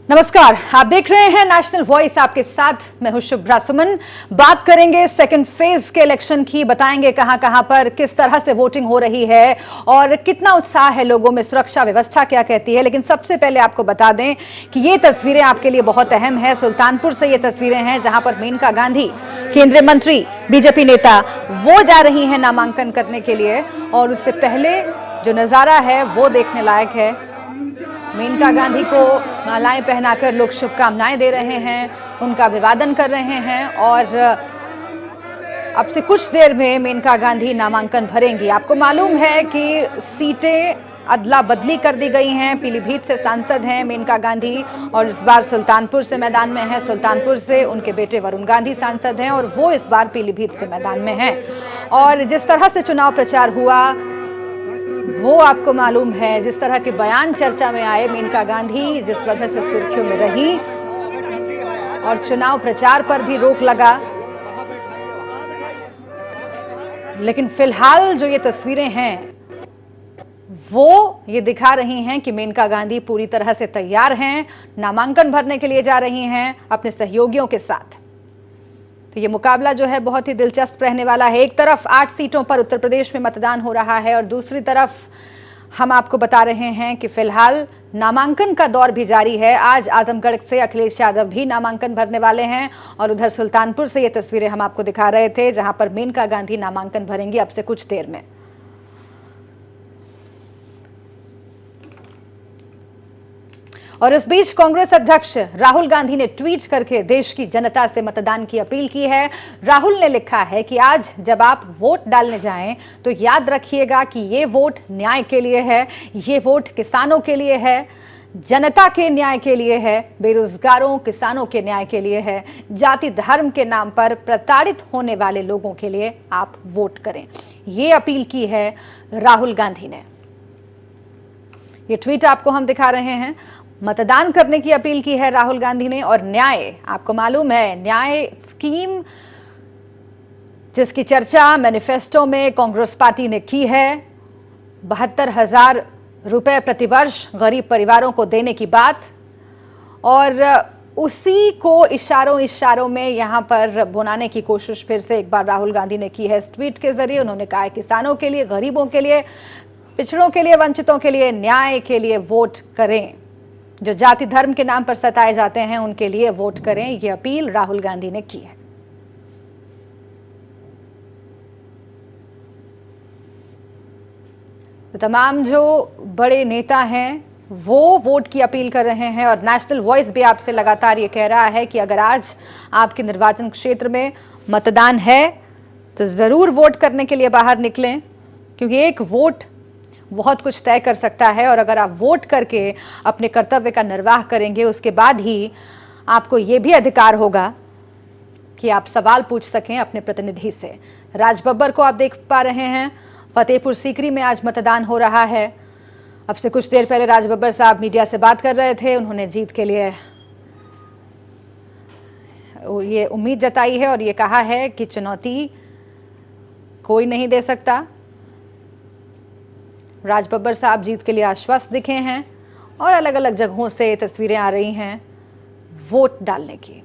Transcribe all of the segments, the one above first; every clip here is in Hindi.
नमस्कार, आप देख रहे हैं नेशनल वॉइस। आपके साथ मैं हूं शुभ्रा सुमन। बात करेंगे सेकंड फेज के इलेक्शन की, बताएंगे कहां पर किस तरह से वोटिंग हो रही है और कितना उत्साह है लोगों में, सुरक्षा व्यवस्था क्या कहती है। लेकिन सबसे पहले आपको बता दें कि ये तस्वीरें आपके लिए बहुत अहम है। सुल्तानपुर से ये तस्वीरें हैं जहां पर मेनका गांधी, केंद्रीय मंत्री, बीजेपी नेता, वो जा रही हैं नामांकन करने के लिए। और उससे पहले जो नजारा है वो देखने लायक है। मेनका गांधी को मालाएं पहनाकर लोग शुभकामनाएं दे रहे हैं, उनका अभिवादन कर रहे हैं और अब से कुछ देर में मेनका गांधी नामांकन भरेंगी। आपको मालूम है कि सीटें अदला बदली कर दी गई हैं। पीलीभीत से सांसद हैं मेनका गांधी और इस बार सुल्तानपुर से मैदान में हैं। सुल्तानपुर से उनके बेटे वरुण गांधी सांसद हैं और वो इस बार पीलीभीत से मैदान में हैं। और जिस तरह से चुनाव प्रचार हुआ वो आपको मालूम है, जिस तरह के बयान चर्चा में आए, मेनका गांधी जिस वजह से सुर्खियों में रही और चुनाव प्रचार पर भी रोक लगा। लेकिन फिलहाल जो ये तस्वीरें हैं वो ये दिखा रही हैं कि मेनका गांधी पूरी तरह से तैयार हैं, नामांकन भरने के लिए जा रही हैं अपने सहयोगियों के साथ। तो ये मुकाबला जो है बहुत ही दिलचस्प रहने वाला है। एक तरफ 8 सीटों पर उत्तर प्रदेश में मतदान हो रहा है और दूसरी तरफ हम आपको बता रहे हैं कि फिलहाल नामांकन का दौर भी जारी है। आज आजमगढ़ से अखिलेश यादव भी नामांकन भरने वाले हैं और उधर सुल्तानपुर से ये तस्वीरें हम आपको दिखा रहे थे जहां पर मेनका गांधी नामांकन भरेंगी अब से कुछ देर में। और इस बीच कांग्रेस अध्यक्ष राहुल गांधी ने ट्वीट करके देश की जनता से मतदान की अपील की है। राहुल ने लिखा है कि आज जब आप वोट डालने जाएं तो याद रखिएगा कि ये वोट न्याय के लिए है, ये वोट किसानों के लिए है, जनता के न्याय के लिए है, बेरोजगारों किसानों के न्याय के लिए है, जाति धर्म के नाम पर प्रताड़ित होने वाले लोगों के लिए आप वोट करें। ये अपील की है राहुल गांधी ने। ये ट्वीट आपको हम दिखा रहे हैं। मतदान करने की अपील की है राहुल गांधी ने। और न्याय, आपको मालूम है, न्याय स्कीम जिसकी चर्चा मैनिफेस्टो में कांग्रेस पार्टी ने की है, 72,000 रुपए प्रतिवर्ष गरीब परिवारों को देने की बात, और उसी को इशारों में यहां पर बुनाने की कोशिश फिर से एक बार राहुल गांधी ने की है इस ट्वीट के जरिए। उन्होंने कहा है किसानों के लिए, गरीबों के लिए, पिछड़ों के लिए, वंचितों के लिए, न्याय के लिए वोट करें। जो जाति धर्म के नाम पर सताए जाते हैं उनके लिए वोट करें। यह अपील राहुल गांधी ने की है। तो तमाम जो बड़े नेता हैं वो वोट की अपील कर रहे हैं और नेशनल वॉइस भी आपसे लगातार ये कह रहा है कि अगर आज आपके निर्वाचन क्षेत्र में मतदान है तो जरूर वोट करने के लिए बाहर निकलें, क्योंकि एक वोट बहुत कुछ तय कर सकता है। और अगर आप वोट करके अपने कर्तव्य का निर्वाह करेंगे उसके बाद ही आपको ये भी अधिकार होगा कि आप सवाल पूछ सकें अपने प्रतिनिधि से। राजबब्बर को आप देख पा रहे हैं, फतेहपुर सीकरी में आज मतदान हो रहा है। अब से कुछ देर पहले राजबब्बर साहब मीडिया से बात कर रहे थे। उन्होंने जीत के लिए ये उम्मीद जताई है और ये कहा है कि चुनौती कोई नहीं दे सकता। राजबब्बर साहब जीत के लिए आश्वस्त दिखे हैं और अलग अलग जगहों से तस्वीरें आ रही हैं वोट डालने की।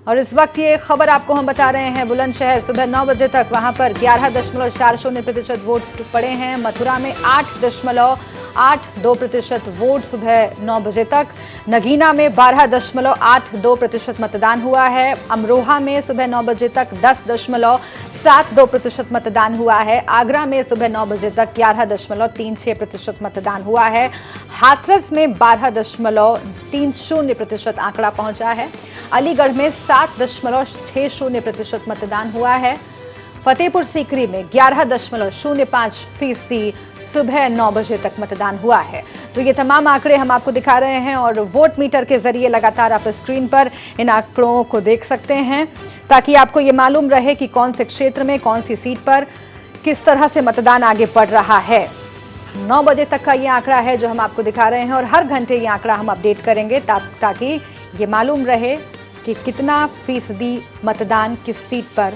और इस वक्त ये खबर आपको हम बता रहे हैं, बुलंदशहर सुबह 9 बजे तक वहां पर 11.40% वोट पड़े हैं। मथुरा में 8.82% वोट सुबह 9 बजे तक। नगीना में 12.82% मतदान हुआ है। अमरोहा में सुबह 9 बजे तक 10.72% मतदान हुआ है। आगरा में सुबह 9 बजे तक 11.36% मतदान हुआ है। हाथरस में 12.30% आंकड़ा पहुंचा है। अलीगढ़ में 7.60% मतदान हुआ है। फतेहपुर सीकरी में 11.05% सुबह 9 बजे तक मतदान हुआ है। तो ये तमाम आंकड़े हम आपको दिखा रहे हैं और वोट मीटर के जरिए लगातार आप स्क्रीन पर इन आंकड़ों को देख सकते हैं ताकि आपको ये मालूम रहे कि कौन से क्षेत्र में, कौन सी सीट पर किस तरह से मतदान आगे बढ़ रहा है। 9 बजे तक का ये आंकड़ा है जो हम आपको दिखा रहे हैं और हर घंटे ये आंकड़ा हम अपडेट करेंगे ताकि ये मालूम रहे कि कितना फीसदी मतदान किस सीट पर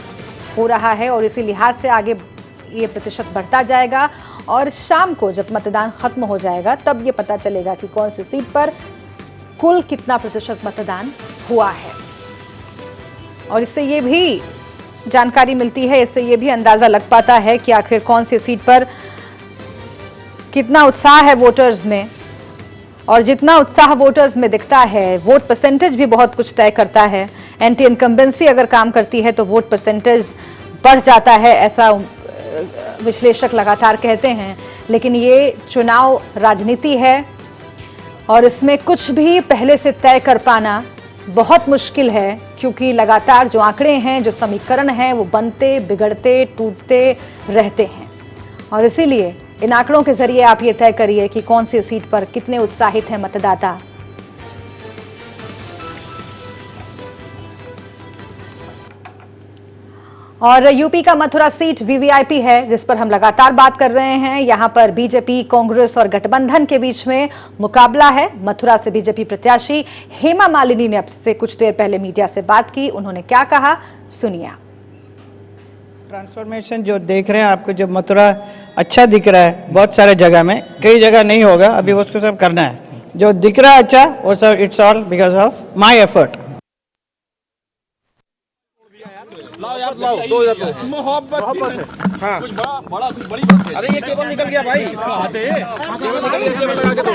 हो रहा है और इसी लिहाज से आगे ये प्रतिशत बढ़ता जाएगा और शाम को जब मतदान खत्म हो जाएगा तब ये पता चलेगा कि कौन सी सीट पर कुल कितना प्रतिशत मतदान हुआ है। और इससे ये भी जानकारी मिलती है, इससे ये भी अंदाजा लग पाता है कि आखिर कौन सी सीट पर कितना उत्साह है वोटर्स में। और जितना उत्साह वोटर्स में दिखता है, वोट परसेंटेज भी बहुत कुछ तय करता है। एंटी इनकम्बेंसी अगर काम करती है तो वोट परसेंटेज बढ़ जाता है, ऐसा विश्लेषक लगातार कहते हैं। लेकिन ये चुनाव राजनीति है और इसमें कुछ भी पहले से तय कर पाना बहुत मुश्किल है, क्योंकि लगातार जो आंकड़े हैं, जो समीकरण हैं, वो बनते, बिगड़ते, टूटते रहते हैं। और इसीलिए इन आंकड़ों के जरिए आप ये तय करिए कि कौन सी सीट पर कितने उत्साहित हैं मतदाता। और यूपी का मथुरा सीट वीवीआईपी है, जिस पर हम लगातार बात कर रहे हैं। यहां पर बीजेपी, कांग्रेस और गठबंधन के बीच में मुकाबला है। मथुरा से बीजेपी प्रत्याशी हेमा मालिनी ने अब से कुछ देर पहले मीडिया से बात की। उन्होंने क्या कहा, सुनिए। ट्रांसफॉर्मेशन जो देख रहे हैं आपको, जो मथुरा अच्छा दिख रहा है बहुत सारे जगह में, कई जगह नहीं होगा, अभी उसको सब करना है। जो दिख रहा है अच्छा, वो सब it's all because of my effort. लाओ यार, लाओ 2000 मोहब्बत हाँ कुछ बड़ा बड़ी बात है। अरे ये केबल निकल गया भाई, इसका हाथ है। केबल लगा के दो,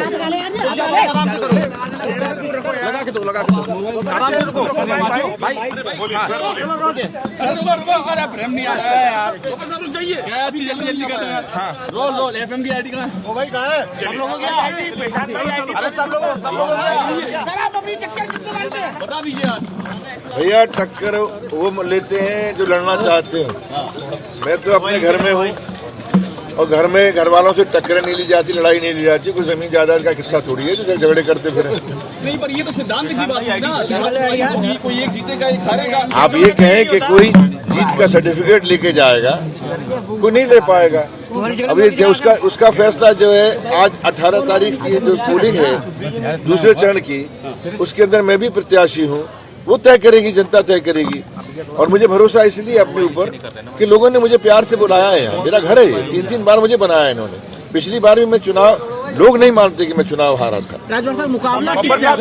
आराम से करो, लगा के दो, आराम से रुको भाई। सर रुको, अरे फ्रेम नहीं आ रहा है यार, सब लोग जाइए, क्या अभी जल्दी कर रहे हैं। हां रोल एफएम की आईडी कहां है? ओ भाई कहां है? सब लोगों की आईडी, अरे सब लोगों सर आप अपनी टक्कर किससे मारते हैं बता दीजिए आज। भैया टक्कर वो लेते हैं जो लड़ना चाहते हैं। मैं तो अपने घर में हूँ और घर में घर वालों से टक्करें नहीं ली जाती, लड़ाई नहीं ली जाती। कोई जमीन जायदाद का किस्सा थोड़ी है जो झगड़े करते फिर। नहीं, पर ये तो सिद्धांत की बात है ना, कोई एक जीतेगा एक हारेगा। आप ये कहें कि कोई जीत का सर्टिफिकेट लेके जाएगा, कोई नहीं ले पाएगा। अब ये जो उसका फैसला जो है, आज 18 तारीख की जो पोलिंग है दूसरे चरण की, उसके अंदर मैं भी प्रत्याशी हूँ, वो तय करेगी, जनता तय करेगी। और मुझे भरोसा इसलिए अपने ऊपर कि लोगों ने मुझे प्यार से बुलाया है यहाँ, मेरा घर है ये, 3-3 बार मुझे बनाया इन्होंने। पिछली बार भी मैं चुनाव, लोग नहीं मानते कि मैं चुनाव हारा था। राजभर सर, मुकाबला किससे है?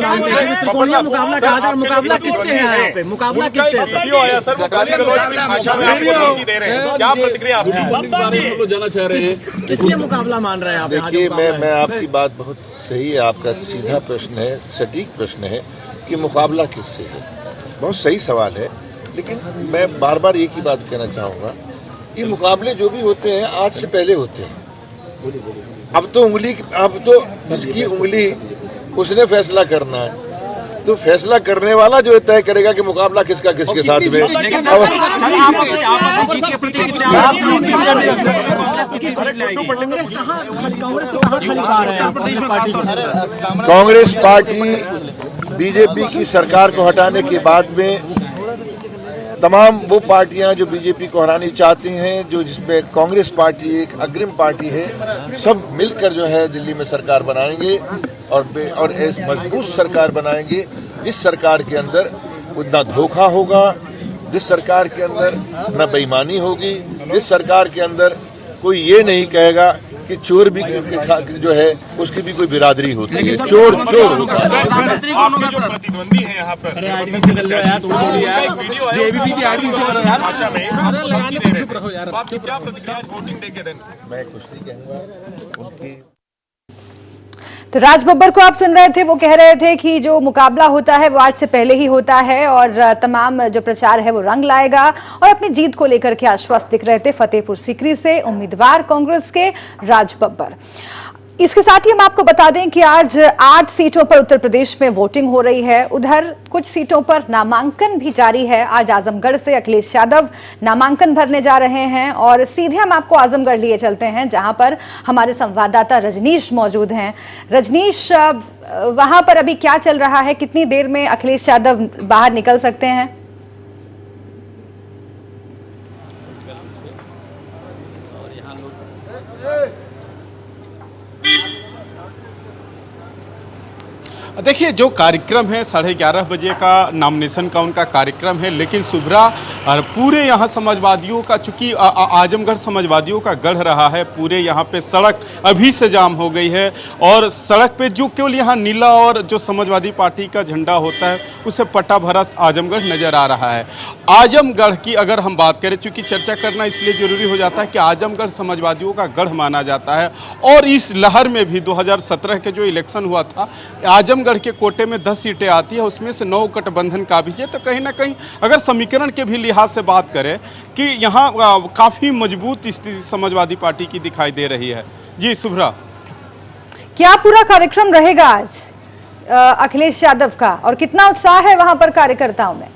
त्रिकोणीय मुकाबला कहा जाए, मुकाबला किससे है यहाँ पे? मुकाबला किससे है? क्या प्रतिक्रिया आपकी जाना चाह रहे हैं? किससे मुकाबला मान रहे हैं आप? देखिए, मैं आपकी बात बहुत सही है, आपका सीधा प्रश्न है, सटीक प्रश्न है कि मुकाबला किससे है। बहुत सही सवाल है, लेकिन मैं बार बार एक ही बात कहना चाहूँगा, ये मुकाबले जो भी होते हैं आज से पहले होते हैं। अब तो जिसकी उंगली उसने फैसला करना है, तो फैसला करने वाला जो तय करेगा कि मुकाबला किसका किसके साथ में। कांग्रेस पार्टी बीजेपी की सरकार को हटाने के बाद में तमाम वो पार्टियां जो बीजेपी को हरानी चाहती हैं, जो जिसमें कांग्रेस पार्टी एक अग्रिम पार्टी है, सब मिलकर जो है दिल्ली में सरकार बनाएंगे और एक मजबूत सरकार बनाएंगे। जिस सरकार के अंदर उतना धोखा होगा, जिस सरकार के अंदर न बेईमानी होगी, जिस सरकार के अंदर कोई ये नहीं कहेगा कि चोर भी जो है उसकी भी कोई बिरादरी होती है, चोर होता है। प्रतिद्वंदी है यहाँ पर, आपकी क्या प्रतिक्रिया वोटिंग डे के दिन? मैं कुछ नहीं कहूँगा उनकी। तो राज बब्बर को आप सुन रहे थे, वो कह रहे थे कि जो मुकाबला होता है वो आज से पहले ही होता है और तमाम जो प्रचार है वो रंग लाएगा, और अपनी जीत को लेकर के आश्वस्त दिख रहे थे फतेहपुर सीकरी से उम्मीदवार कांग्रेस के राज बब्बर। इसके साथ ही हम आपको बता दें कि आज 8 सीटों पर उत्तर प्रदेश में वोटिंग हो रही है। उधर कुछ सीटों पर नामांकन भी जारी है। आज आजमगढ़ से अखिलेश यादव नामांकन भरने जा रहे हैं और सीधे हम आपको आजमगढ़ लिए चलते हैं, जहां पर हमारे संवाददाता रजनीश मौजूद हैं। रजनीश, वहां पर अभी क्या चल रहा है? कितनी देर में अखिलेश यादव बाहर निकल सकते हैं? देखिए, जो कार्यक्रम है 11:30 बजे का नॉमिनेशन का उनका कार्यक्रम है, लेकिन सुबह पूरे यहाँ समाजवादियों का, चूँकि आजमगढ़ समाजवादियों का गढ़ रहा है, पूरे यहाँ पे सड़क अभी से जाम हो गई है और सड़क पे जो केवल यहाँ नीला और जो समाजवादी पार्टी का झंडा होता है उसे पट्टा भरा आजमगढ़ नज़र आ रहा है। आजमगढ़ की अगर हम बात करें, चूँकि चर्चा करना इसलिए ज़रूरी हो जाता है कि आजमगढ़ समाजवादियों का गढ़ माना जाता है और इस लहर में भी 2017 के जो इलेक्शन हुआ था, आजमगढ़ के कोटे में 10 सीटें आती है, उसमें से 9 गठबंधन का भी है। तो कहीं ना कहीं अगर समीकरण के भी लिहाज से बात करें कि यहाँ काफ़ी मजबूत स्थिति समाजवादी पार्टी की दिखाई दे रही है। जी शुभ्रा, क्या पूरा कार्यक्रम रहेगा आज अखिलेश यादव का, और कितना उत्साह है वहां पर कार्यकर्ताओं में?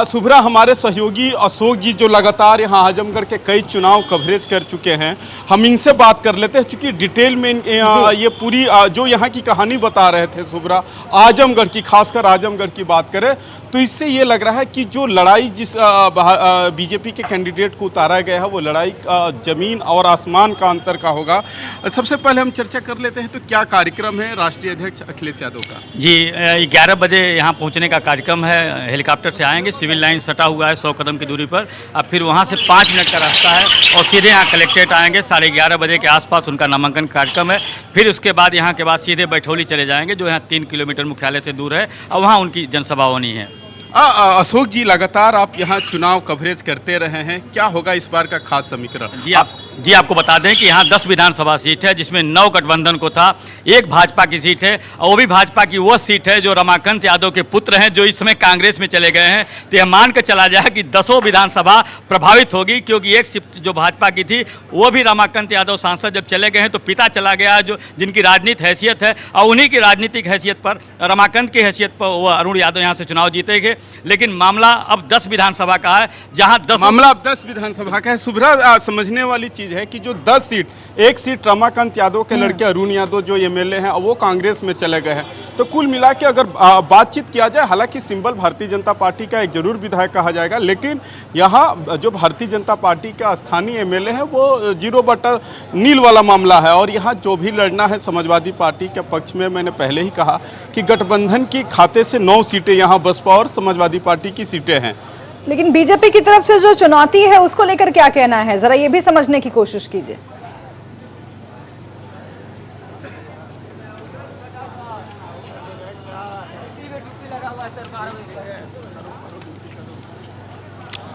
शुभ्रा, हमारे सहयोगी अशोक जी जो लगातार यहाँ आजमगढ़ के कई चुनाव कवरेज कर चुके हैं, हम इनसे बात कर लेते हैं, क्योंकि डिटेल में ये पूरी जो यहाँ की कहानी बता रहे थे शुभ्रा, आजमगढ़ की, खासकर आजमगढ़ की बात करें तो इससे ये लग रहा है कि जो लड़ाई जिस बीजेपी के कैंडिडेट को उतारा गया है वो लड़ाई जमीन और आसमान का अंतर का होगा। सबसे पहले हम चर्चा कर लेते हैं, तो क्या कार्यक्रम है राष्ट्रीय अध्यक्ष अखिलेश यादव का? जी 11 बजे यहाँ पहुँचने का कार्यक्रम है। हेलीकॉप्टर से आएंगे, सिविल लाइन सटा हुआ है 100 कदम की दूरी पर। अब फिर वहाँ से 5 मिनट का रास्ता है और सीधे यहाँ कलेक्ट्रेट आएंगे। 11:30 बजे के आसपास उनका नामांकन कार्यक्रम है। फिर उसके बाद यहाँ के बाद सीधे बैठौली चले जाएंगे, जो यहाँ 3 किलोमीटर मुख्यालय से दूर है, और वहाँ उनकी जनसभा होनी है। अशोक जी, लगातार आप यहाँ चुनाव कवरेज करते रहे हैं, क्या होगा इस बार का खास समीकरण? जी आपको बता दें कि यहाँ 10 विधानसभा सीट है, जिसमें 9 गठबंधन को था, 1 भाजपा की सीट है, और वो भी भाजपा की वो सीट है जो रमाकांत यादव के पुत्र हैं, जो इस समय कांग्रेस में चले गए हैं। तो यह मान कर चला जाए कि 10 विधानसभा प्रभावित होगी, क्योंकि एक सीट जो भाजपा की थी वो भी रमाकांत यादव सांसद जब चले गए हैं तो पिता चला गया, जो जिनकी राजनीतिक हैसियत है, और उन्हीं की राजनीतिक हैसियत पर, रमाकांत की हैसियत पर वो अरुण यादव यहाँ से चुनाव जीतेंगे। लेकिन मामला अब 10 विधानसभा का है, जहाँ 10 मामला अब 10 विधानसभा का है। सुभ्रा, समझने वाली चीज है कि जो 10 सीट, एक सीट रमाकांत यादव के लड़के अरुण यादव जो एमएलए हैं वो कांग्रेस में चले गए हैं, तो कुल मिला के अगर बातचीत किया जाए, हालांकि सिंबल भारतीय जनता पार्टी का एक जरूर विधायक कहा जाएगा, लेकिन यहाँ जो भारतीय जनता पार्टी का स्थानीय एमएलए है वो 0/नील वाला मामला है। और यहाँ जो भी लड़ना है समाजवादी पार्टी के पक्ष में, मैंने पहले ही कहा कि गठबंधन की खाते से 9 सीटें यहाँ बसपा और समाजवादी पार्टी की सीटें हैं। लेकिन बीजेपी की तरफ से जो चुनौती है उसको लेकर क्या कहना है, जरा ये भी समझने की कोशिश कीजिए।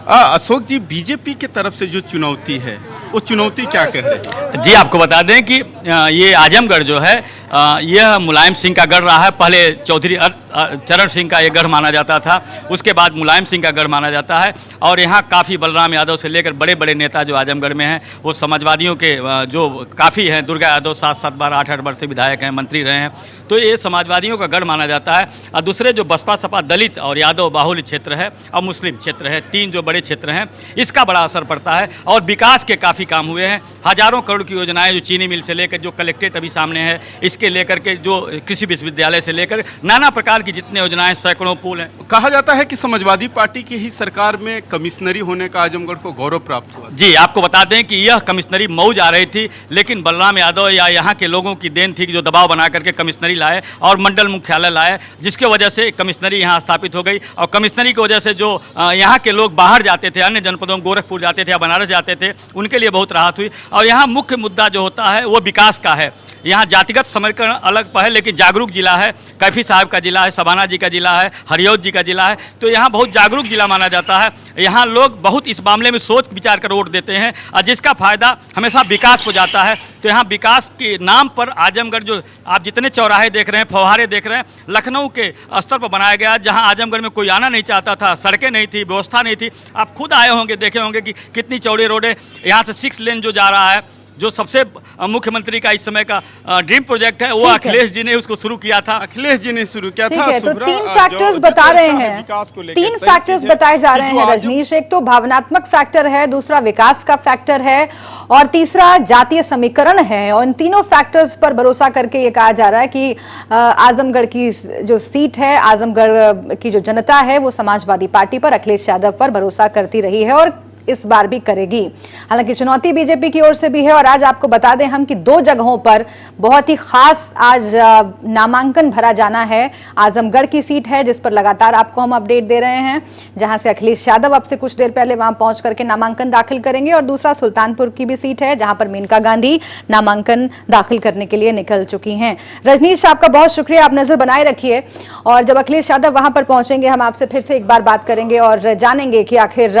अशोक जी, बीजेपी की तरफ से जो चुनौती है वो चुनौती क्या कह रहे हैं? जी आपको बता दें कि ये आजमगढ़ जो है यह मुलायम सिंह का गढ़ रहा है। पहले चौधरी चरण सिंह का ये गढ़ माना जाता था, उसके बाद मुलायम सिंह का गढ़ माना जाता है। और यहाँ काफ़ी बलराम यादव से लेकर बड़े बड़े नेता जो आजमगढ़ में हैं वो समाजवादियों के जो काफ़ी हैं। दुर्गा यादव 7-7 बार 8-8 बार से विधायक हैं, मंत्री रहे हैं, तो ये समाजवादियों का गढ़ माना जाता है। और दूसरे जो बसपा सपा दलित और यादव बाहुल्य क्षेत्र है और मुस्लिम क्षेत्र है, 3 जो बड़े क्षेत्र हैं, इसका बड़ा असर पड़ता है। और विकास के काफ़ी काम हुए हैं, हजारों करोड़ की योजनाएं, जो चीनी मिल से लेकर जो कलेक्ट्रेट अभी सामने है, इसके लेकर के जो कृषि विश्वविद्यालय से लेकर नाना प्रकार की जितने योजनाएं, सैकड़ों पुल हैं। कहा जाता है कि समाजवादी पार्टी की ही सरकार में कमिश्नरी होने का आजमगढ़ को गौरव प्राप्त हुआ। जी आपको बता दें कि यह कमिश्नरी मऊ जा रही थी, लेकिन बलराम यादव या यहाँ के लोगों की देन थी कि जो दबाव बना करके कमिश्नरी लाए और मंडल मुख्यालय लाए, जिसकी वजह से कमिश्नरी यहाँ स्थापित हो गई। और कमिश्नरी की वजह से जो यहाँ के लोग बाहर जाते थे, अन्य जनपदों में गोरखपुर जाते थे या बनारस जाते थे, उनके लिए बहुत राहत हुई। और यहाँ मुख्य मुद्दा जो होता है वो विकास का है। यहाँ जातिगत समीकरण अलग है, लेकिन जागरूक जिला है। कैफी साहब का जिला है, सबाना जी का जिला है, हरियौत जी का जिला है, तो यहाँ बहुत जागरूक जिला माना जाता है। यहाँ लोग बहुत इस मामले में सोच विचार कर वोट देते हैं, और जिसका फायदा हमेशा विकास को जाता है। तो यहाँ विकास के नाम पर आजमगढ़ जो आप जितने चौराहे देख रहे हैं, फव्वारे देख रहे हैं, लखनऊ के स्तर पर बनाया गया, जहाँ आजमगढ़ में कोई आना नहीं चाहता था, सड़कें नहीं थी, व्यवस्था नहीं थी। आप खुद आए होंगे, देखे होंगे कि कितनी चौड़ी रोड है। यहाँ से 6 लेन जो जा रहा है जो सबसे मुख्यमंत्री का इस समय का ड्रीम प्रोजेक्ट है, वो ठीक है। अखिलेश जी ने उसको शुरू किया था। अखिलेश जी ने शुरू किया ठीक था। है, तो शुभ्रा, तीन जो- फैक्टर्स जो बता रहे चर्चा है हैं, विकास को लेकर, तीन सही फैक्टर्स चीज़ है बताए जा कि रहे जो हैं आजम- रजनीश। एक तो भावनात्मक फैक्टर है, दूसरा विकास का फैक्टर है और तीसरा जातीय समीकरण है। और इन तीनों फैक्टर्स पर भरोसा करके ये कहा जा रहा है कि आजमगढ़ की जो सीट है, आजमगढ़ की जो जनता है वो समाजवादी पार्टी पर, अखिलेश यादव पर भरोसा करती रही है और इस बार भी करेगी। हालांकि चुनौती बीजेपी की ओर से भी है और आज आपको बता दें हम कि 2 जगहों पर बहुत ही खास आज नामांकन भरा जाना है। आजमगढ़ की सीट है जिस पर लगातार आपको हम अपडेट दे रहे हैं, जहां से अखिलेश यादव अब से कुछ देर पहले वहां पहुंच करके नामांकन दाखिल करेंगे। और दूसरा सुल्तानपुर की भी सीट है जहां पर मेनका गांधी नामांकन दाखिल करने के लिए निकल चुकी हैं। रजनीश, आपका बहुत शुक्रिया, आप नजर बनाए रखिए और जब अखिलेश यादव वहां पर पहुंचेंगे हम आपसे फिर से एक बार बात करेंगे और जानेंगे कि आखिर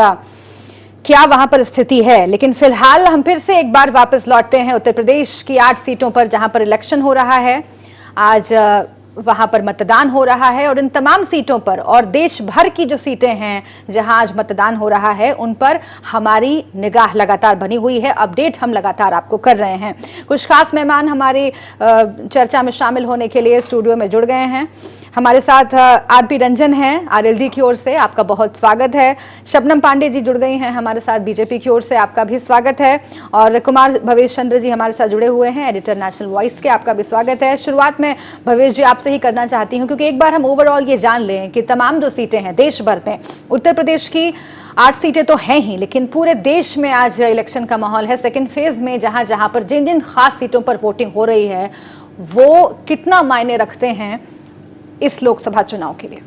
क्या वहां पर स्थिति है। लेकिन फिलहाल हम फिर से एक बार वापस लौटते हैं उत्तर प्रदेश की 8 सीटों पर जहां पर इलेक्शन हो रहा है। आज वहां पर मतदान हो रहा है और इन तमाम सीटों पर और देश भर की जो सीटें हैं जहां आज मतदान हो रहा है उन पर हमारी निगाह लगातार बनी हुई है। अपडेट हम लगातार आपको कर रहे हैं। कुछ खास मेहमान हमारी चर्चा में शामिल होने के लिए स्टूडियो में जुड़ गए हैं। हमारे साथ आरपी रंजन हैं आरएलडी की ओर से, आपका बहुत स्वागत है। शबनम पांडे जी जुड़ गई हैं हमारे साथ बीजेपी की ओर से, आपका भी स्वागत है। और कुमार भवेश चंद्र जी हमारे साथ जुड़े हुए हैं, एडिटर नेशनल वॉइस के, आपका भी स्वागत है। शुरुआत में भवेश जी आपसे ही करना चाहती हूँ क्योंकि एक बार हम ओवरऑल ये जान लें कि तमाम जो सीटें हैं देश भर में, उत्तर प्रदेश की 8 सीटें तो हैं ही, लेकिन पूरे देश में आज इलेक्शन का माहौल है। सेकेंड फेज में जहां जहां पर जिन जिन खास सीटों पर वोटिंग हो रही है वो कितना मायने रखते हैं इस लोकसभा चुनाव के लिए?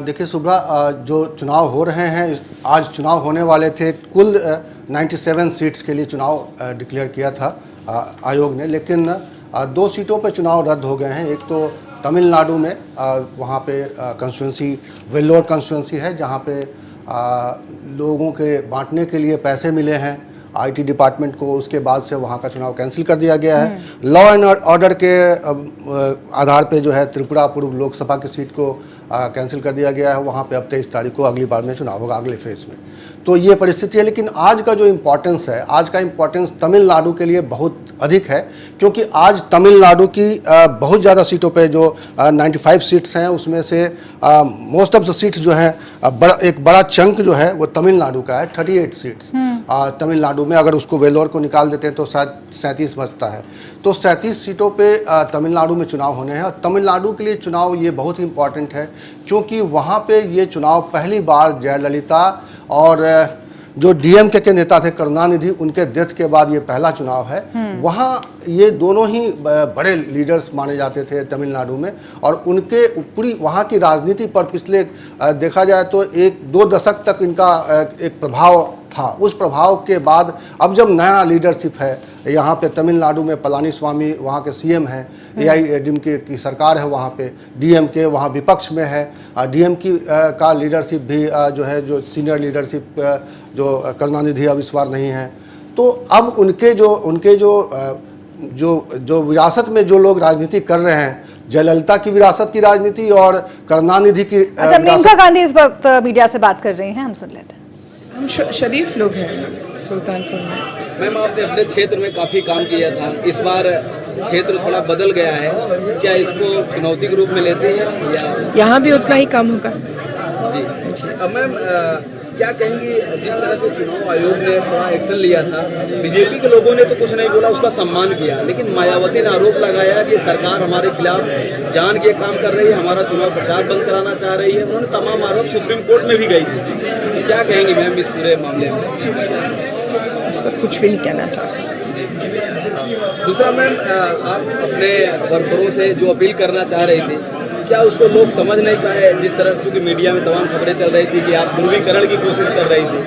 देखिए शुभ्रा, जो चुनाव हो रहे हैं, आज चुनाव होने वाले थे, कुल 97 सीट्स के लिए चुनाव डिक्लेयर किया था आयोग ने, लेकिन 2 सीटों पर चुनाव रद्द हो गए हैं। एक तो तमिलनाडु में वहाँ पे कंस्टिट्यूंसी वेल्लोर कंस्टिट्यूंसी है जहाँ पे लोगों के बांटने के लिए पैसे मिले हैं आईटी डिपार्टमेंट को, उसके बाद से वहाँ का चुनाव कैंसिल कर दिया गया है। लॉ एंड ऑर्डर के आधार पे जो है त्रिपुरा पूर्व लोकसभा की सीट को कैंसिल कर दिया गया है। वहाँ पे अब 23 तारीख को अगली बार में चुनाव होगा, अगले फेज में। तो ये परिस्थिति है। लेकिन आज का जो इम्पोर्टेंस है, आज का इम्पोर्टेंस तमिलनाडु के लिए बहुत अधिक है, क्योंकि आज तमिलनाडु की बहुत ज़्यादा सीटों पे जो 95 सीट्स हैं उसमें से मोस्ट ऑफ द सीट्स जो हैं एक बड़ा चंक जो है वो तमिलनाडु का है। 38 सीट्स तमिलनाडु में, अगर उसको वेलोर को निकाल देते हैं तो शायद 37 बचता है। तो 37 सीटों पे तमिलनाडु में चुनाव होने हैं और तमिलनाडु के लिए चुनाव ये बहुत ही इम्पॉर्टेंट है क्योंकि वहाँ पे ये चुनाव पहली बार जयललिता और जो डीएमके के नेता थे करुणानिधि, उनके डेथ के बाद ये पहला चुनाव है। वहाँ ये दोनों ही बड़े लीडर्स माने जाते थे तमिलनाडु में और उनके पूरी वहाँ की राजनीति पर पिछले देखा जाए तो 1-2 दशक तक इनका एक प्रभाव था। उस प्रभाव के बाद अब जब नया लीडरशिप है यहाँ पे तमिलनाडु में, पलानीस्वामी वहाँ के सीएम हैं, एआईएडीएमके की सरकार है वहाँ पे, डीएमके वहाँ विपक्ष में है, डीएमके का लीडरशिप भी जो है, जो सीनियर लीडरशिप जो करुणानिधि अब इस बार नहीं है। तो अब उनके जो विरासत में जो लोग राजनीति कर रहे हैं, जयललिता की विरासत की राजनीति और करुणानिधि की अच्छा, मेनका गांधी इस वक्त मीडिया से बात कर रही हैं, हम सुन लेते हैं। हम शरीफ लोग हैं सुल्तानपुर में। मैम, आपने अपने क्षेत्र में काफ़ी काम किया था, इस बार क्षेत्र थोड़ा बदल गया है, क्या इसको चुनौती के रूप में लेते हैं या? यहाँ भी उतना ही काम होगा जी। अब मैम क्या कहेंगी, जिस तरह से चुनाव आयोग ने थोड़ा एक्शन लिया था, बीजेपी के लोगों ने तो कुछ नहीं बोला, उसका सम्मान किया, लेकिन मायावती ने आरोप लगाया कि सरकार हमारे खिलाफ जान के काम कर रही है, हमारा चुनाव प्रचार बंद कराना चाह रही है। उन्होंने तमाम आरोप सुप्रीम कोर्ट में भी गई थी। क्या कहेंगी मैम इस पूरे मामले में? इस पर कुछ भी नहीं कहना चाहता। दूसरा मैम, आप अपने वर्करों से जो अपील करना चाह रही थी, क्या उसको लोग समझ नहीं पाए? जिस तरह से क्योंकि मीडिया में तमाम खबरें चल रही थी कि आप ध्रुवीकरण की कोशिश कर रही थी।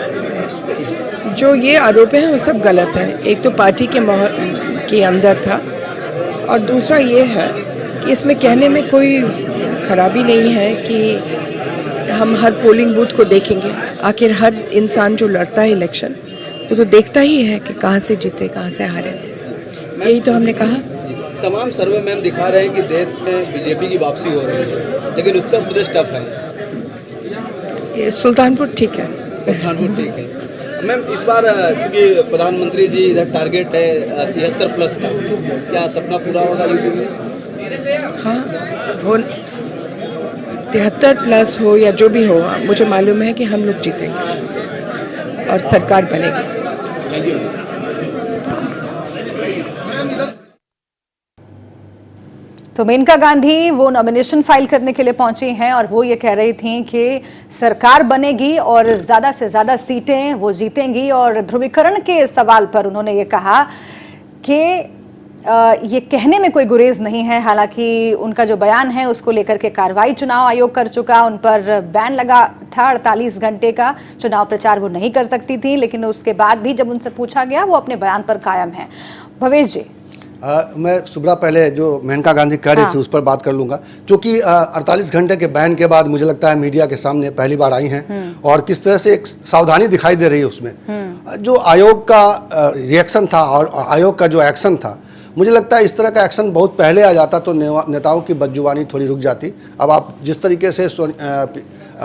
जो ये आरोप हैं वो सब गलत है। एक तो पार्टी के अंदर था और दूसरा ये है कि इसमें कहने में कोई खराबी नहीं है कि हम हर पोलिंग बूथ को देखेंगे। आखिर हर इंसान जो लड़ता है इलेक्शन वो तो देखता ही है कि कहाँ से जीते कहाँ से हारे। यही तो हमने कहा। तमाम सर्वे मैम दिखा रहे हैं कि देश में बीजेपी की वापसी हो रही है, लेकिन उत्तर प्रदेश टफ है। ये सुल्तानपुर ठीक है। सुल्तानपुर ठीक है। मैम इस बार चूंकि प्रधानमंत्री जी इधर टारगेट है 73+ का, क्या सपना पूरा होगा यूपी में? हाँ, हो 73+ हो या जो भी हो, मुझे मालूम है कि हम लोग जीतेंगे और सरकार बनेगी। Thank you. तो मेनका गांधी वो नॉमिनेशन फाइल करने के लिए पहुंची हैं और वो ये कह रही थी कि सरकार बनेगी और ज़्यादा से ज़्यादा सीटें वो जीतेंगी। और ध्रुवीकरण के सवाल पर उन्होंने ये कहा कि ये कहने में कोई गुरेज नहीं है। हालांकि उनका जो बयान है उसको लेकर के कार्रवाई चुनाव आयोग कर चुका, उन पर बैन लगा था 48 घंटे का, चुनाव प्रचार वो नहीं कर सकती थी, लेकिन उसके बाद भी जब उनसे पूछा गया वो अपने बयान पर कायम है। भवेश जी, मैं सुब्रा पहले जो मेनका गांधी कह रही थी उस पर बात कर लूंगा, क्योंकि 48 घंटे के बैन के बाद मुझे लगता है मीडिया के सामने पहली बार आई हैं और किस तरह से एक सावधानी दिखाई दे रही है उसमें। जो आयोग का रिएक्शन था और आयोग का जो एक्शन था, मुझे लगता है इस तरह का एक्शन बहुत पहले आ जाता तो नेताओं की बदजुबानी थोड़ी रुक जाती। अब आप जिस तरीके से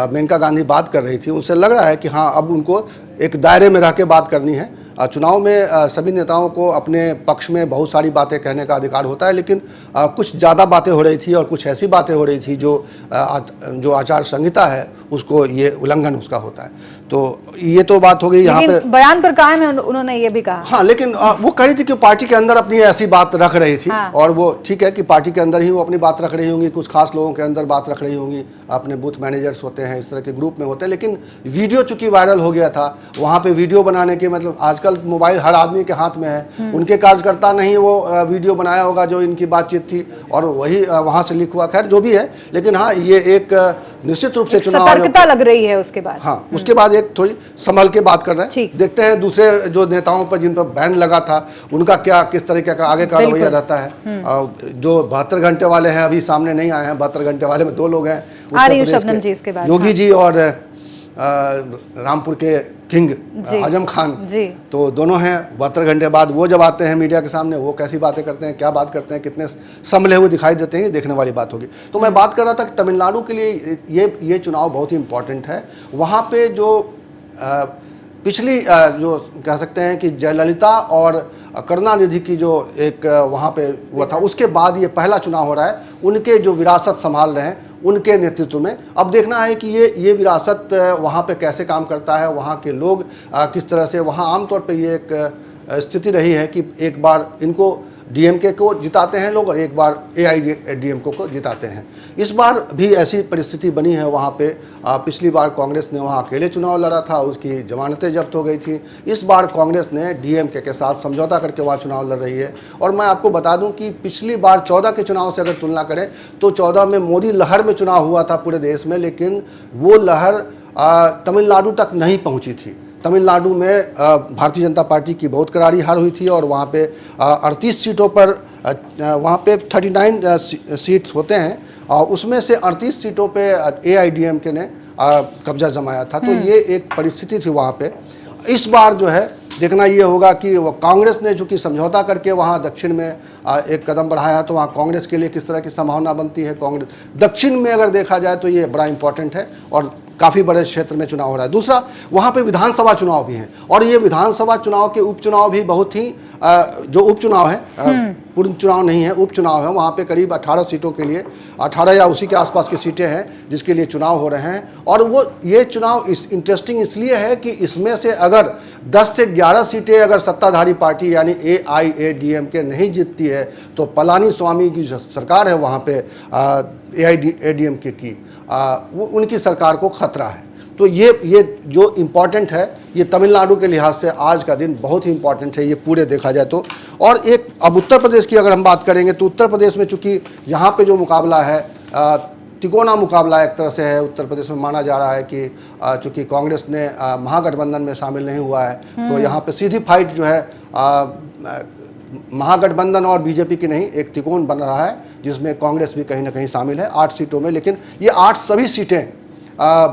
मेनका गांधी बात कर रही थी, उससे लग रहा है कि हाँ, अब उनको एक दायरे में रह के बात करनी है। चुनाव में सभी नेताओं को अपने पक्ष में बहुत सारी बातें कहने का अधिकार होता है, लेकिन कुछ ज़्यादा बातें हो रही थी और कुछ ऐसी बातें हो रही थी जो आचार संहिता है उसको ये उल्लंघन उसका होता है। तो ये तो बात हो गई यहाँ पे। बयान पर कायम है, उन्होंने ये भी कहा। हाँ, लेकिन वो कह रही थी कि पार्टी के अंदर अपनी ऐसी बात रख रही थी। हाँ। और वो ठीक है कि पार्टी के अंदर ही वो अपनी बात रख रही होंगी, कुछ खास लोगों के अंदर बात रख रही होंगी, अपने बूथ मैनेजर्स होते हैं, इस तरह के ग्रुप में होते हैं। लेकिन वीडियो चूंकि वायरल हो गया था, वहाँ पे वीडियो बनाने के मतलब आजकल मोबाइल हर आदमी के हाथ में है, उनके कार्यकर्ता नहीं वो वीडियो बनाया होगा जो इनकी बातचीत थी और वही वहाँ से लिख हुआ। खैर जो भी है, लेकिन हाँ, ये एक निश्चित रूप से चुनाव सतर्कता लग रही है। उसके बाद हाँ, उसके बाद एक थोड़ी संभल के बात कर रहे हैं। देखते हैं दूसरे जो नेताओं पर जिन पर बैन लगा था उनका क्या किस तरीके का आगे का रवैया रहता है। जो 72 घंटे वाले हैं अभी सामने नहीं आए हैं। 72 घंटे वाले में 2 लोग हैं, शबनम जी इसके बाद योगी जी और रामपुर के किंग आजम खान जी। तो दोनों हैं। 72 घंटे बाद वो जब आते हैं मीडिया के सामने, वो कैसी बातें करते हैं, क्या बात करते हैं, कितने संभले हुए दिखाई देते हैं, ये देखने वाली बात होगी। तो मैं बात कर रहा था कि तमिलनाडु के लिए ये चुनाव बहुत ही इम्पोर्टेंट है। वहाँ पे जो पिछली जो कह सकते हैं कि जयललिता और करुणानिधि की जो एक वहाँ पे हुआ था, उसके बाद ये पहला चुनाव हो रहा है उनके जो विरासत संभाल रहे हैं उनके नेतृत्व में। अब देखना है कि ये विरासत वहाँ पे कैसे काम करता है, वहाँ के लोग किस तरह से। वहाँ आमतौर पे ये एक स्थिति रही है कि एक बार इनको डीएमके को जिताते हैं लोग और एक बार एआईएडीएमके को जिताते हैं। इस बार भी ऐसी परिस्थिति बनी है वहाँ पे। पिछली बार कांग्रेस ने वहाँ अकेले चुनाव लड़ा था, उसकी जमानतें जब्त हो गई थी। इस बार कांग्रेस ने डीएमके के साथ समझौता करके वहाँ चुनाव लड़ रही है। और मैं आपको बता दूं कि पिछली बार 14 के चुनाव से अगर तुलना करें तो 14 में मोदी लहर में चुनाव हुआ था पूरे देश में, लेकिन वो लहर तमिलनाडु तक नहीं पहुँची थी। तमिलनाडु में भारतीय जनता पार्टी की बहुत करारी हार हुई थी और वहाँ पे 38 सीटों पर वहाँ पे 39 सीट्स होते हैं और उसमें से 38 सीटों पे एआईडीएमके ने कब्जा जमाया था। तो ये एक परिस्थिति थी वहाँ पे। इस बार जो है देखना ये होगा कि कांग्रेस ने चूँकि समझौता करके वहाँ दक्षिण में एक कदम बढ़ाया तो वहाँ कांग्रेस के लिए किस तरह की संभावना बनती है। कांग्रेस दक्षिण में अगर देखा जाए तो ये बड़ा इंपॉर्टेंट है और काफ़ी बड़े क्षेत्र में चुनाव हो रहा है। दूसरा, वहाँ पे विधानसभा चुनाव भी हैं और ये विधानसभा चुनाव के उपचुनाव भी बहुत ही जो उपचुनाव है, पूर्ण चुनाव नहीं है, उपचुनाव है। वहाँ पे करीब 18 सीटों के लिए 18 या उसी के आसपास की सीटें हैं जिसके लिए चुनाव हो रहे हैं। और वो ये चुनाव इंटरेस्टिंग इसलिए है कि इसमें से अगर 10 से 11 सीटें अगर सत्ताधारी पार्टी यानी एआईएडीएमके नहीं जीतती है तो पलानी स्वामी की जो सरकार है वहाँ पे एआईएडीएमके की वो उनकी सरकार को खतरा है। तो ये जो इम्पॉर्टेंट है, ये तमिलनाडु के लिहाज से आज का दिन बहुत ही इम्पॉर्टेंट है, ये पूरे देखा जाए तो। और एक अब उत्तर प्रदेश की अगर हम बात करेंगे तो उत्तर प्रदेश में चूँकि यहाँ पे जो मुकाबला है तिकोना मुकाबला एक तरह से है। उत्तर प्रदेश में माना जा रहा है कि चूँकि कांग्रेस ने महागठबंधन में शामिल नहीं हुआ है तो यहाँ पे सीधी फाइट जो है महागठबंधन और बीजेपी की नहीं, एक त्रिकोण बन रहा है जिसमें कांग्रेस भी कहीं ना कहीं शामिल है 8 सीटों में। लेकिन ये 8 सभी सीटें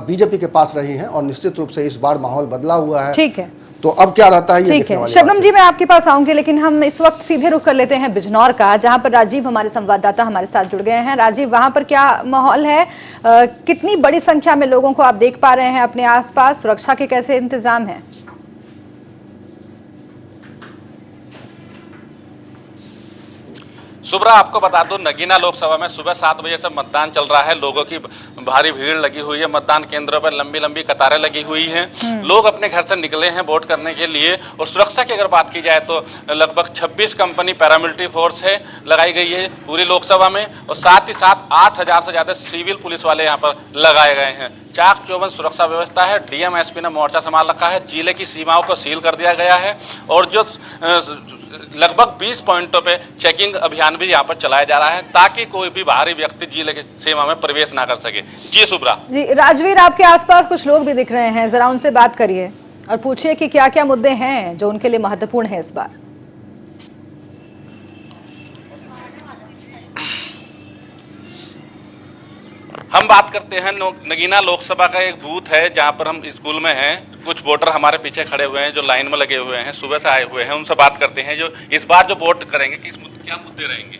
बीजेपी के पास रही हैं और निश्चित रूप से इस बार माहौल बदला हुआ है। ठीक है, तो अब क्या रहता है ये ठीक है। शबनम जी, मैं आपके पास आऊंगी, लेकिन हम इस वक्त सीधे रुख कर लेते हैं बिजनौर का, जहां पर राजीव हमारे संवाददाता हमारे साथ जुड़ गए हैं। राजीव, वहां पर क्या माहौल है? कितनी बड़ी संख्या में लोगों को आप देख पा रहे हैं अपने आसपास? सुरक्षा के कैसे इंतजाम है? सुब्रा, आपको बता दूं, नगीना लोकसभा में सुबह 7 बजे से मतदान चल रहा है। लोगों की भारी भीड़ लगी हुई है, मतदान केंद्रों पर लंबी लंबी कतारें लगी हुई हैं। लोग अपने घर से निकले हैं वोट करने के लिए। और सुरक्षा की अगर बात की जाए तो लगभग 26 कंपनी पैरामिलिट्री फोर्स है लगाई गई है पूरी लोकसभा में, और साथ ही साथ 8000 से ज्यादा सिविल पुलिस वाले यहाँ पर लगाए गए हैं। चाक चौबंद सुरक्षा व्यवस्था है। डीएम एसपी ने मोर्चा संभाल रखा है। जिले की सीमाओं को सील कर दिया गया है और जो लगभग 20 पॉइंटों पे चेकिंग अभियान भी यहाँ पर चलाया जा रहा है ताकि कोई भी बाहरी व्यक्ति जिले की सीमा में प्रवेश ना कर सके। जी सुब्रा। जी राजवीर, आपके आसपास कुछ लोग भी दिख रहे हैं, जरा उनसे बात करिए और पूछिए कि क्या क्या मुद्दे हैं जो उनके लिए महत्वपूर्ण है इस बार। हम बात करते हैं नगीना लोकसभा का एक बूथ है जहां पर हम स्कूल में हैं। कुछ वोटर हमारे पीछे खड़े हुए हैं जो लाइन में लगे हुए हैं, सुबह से आए हुए हैं। उनसे बात करते हैं जो इस बार जो वोट करेंगे क्या मुद्दे रहेंगे।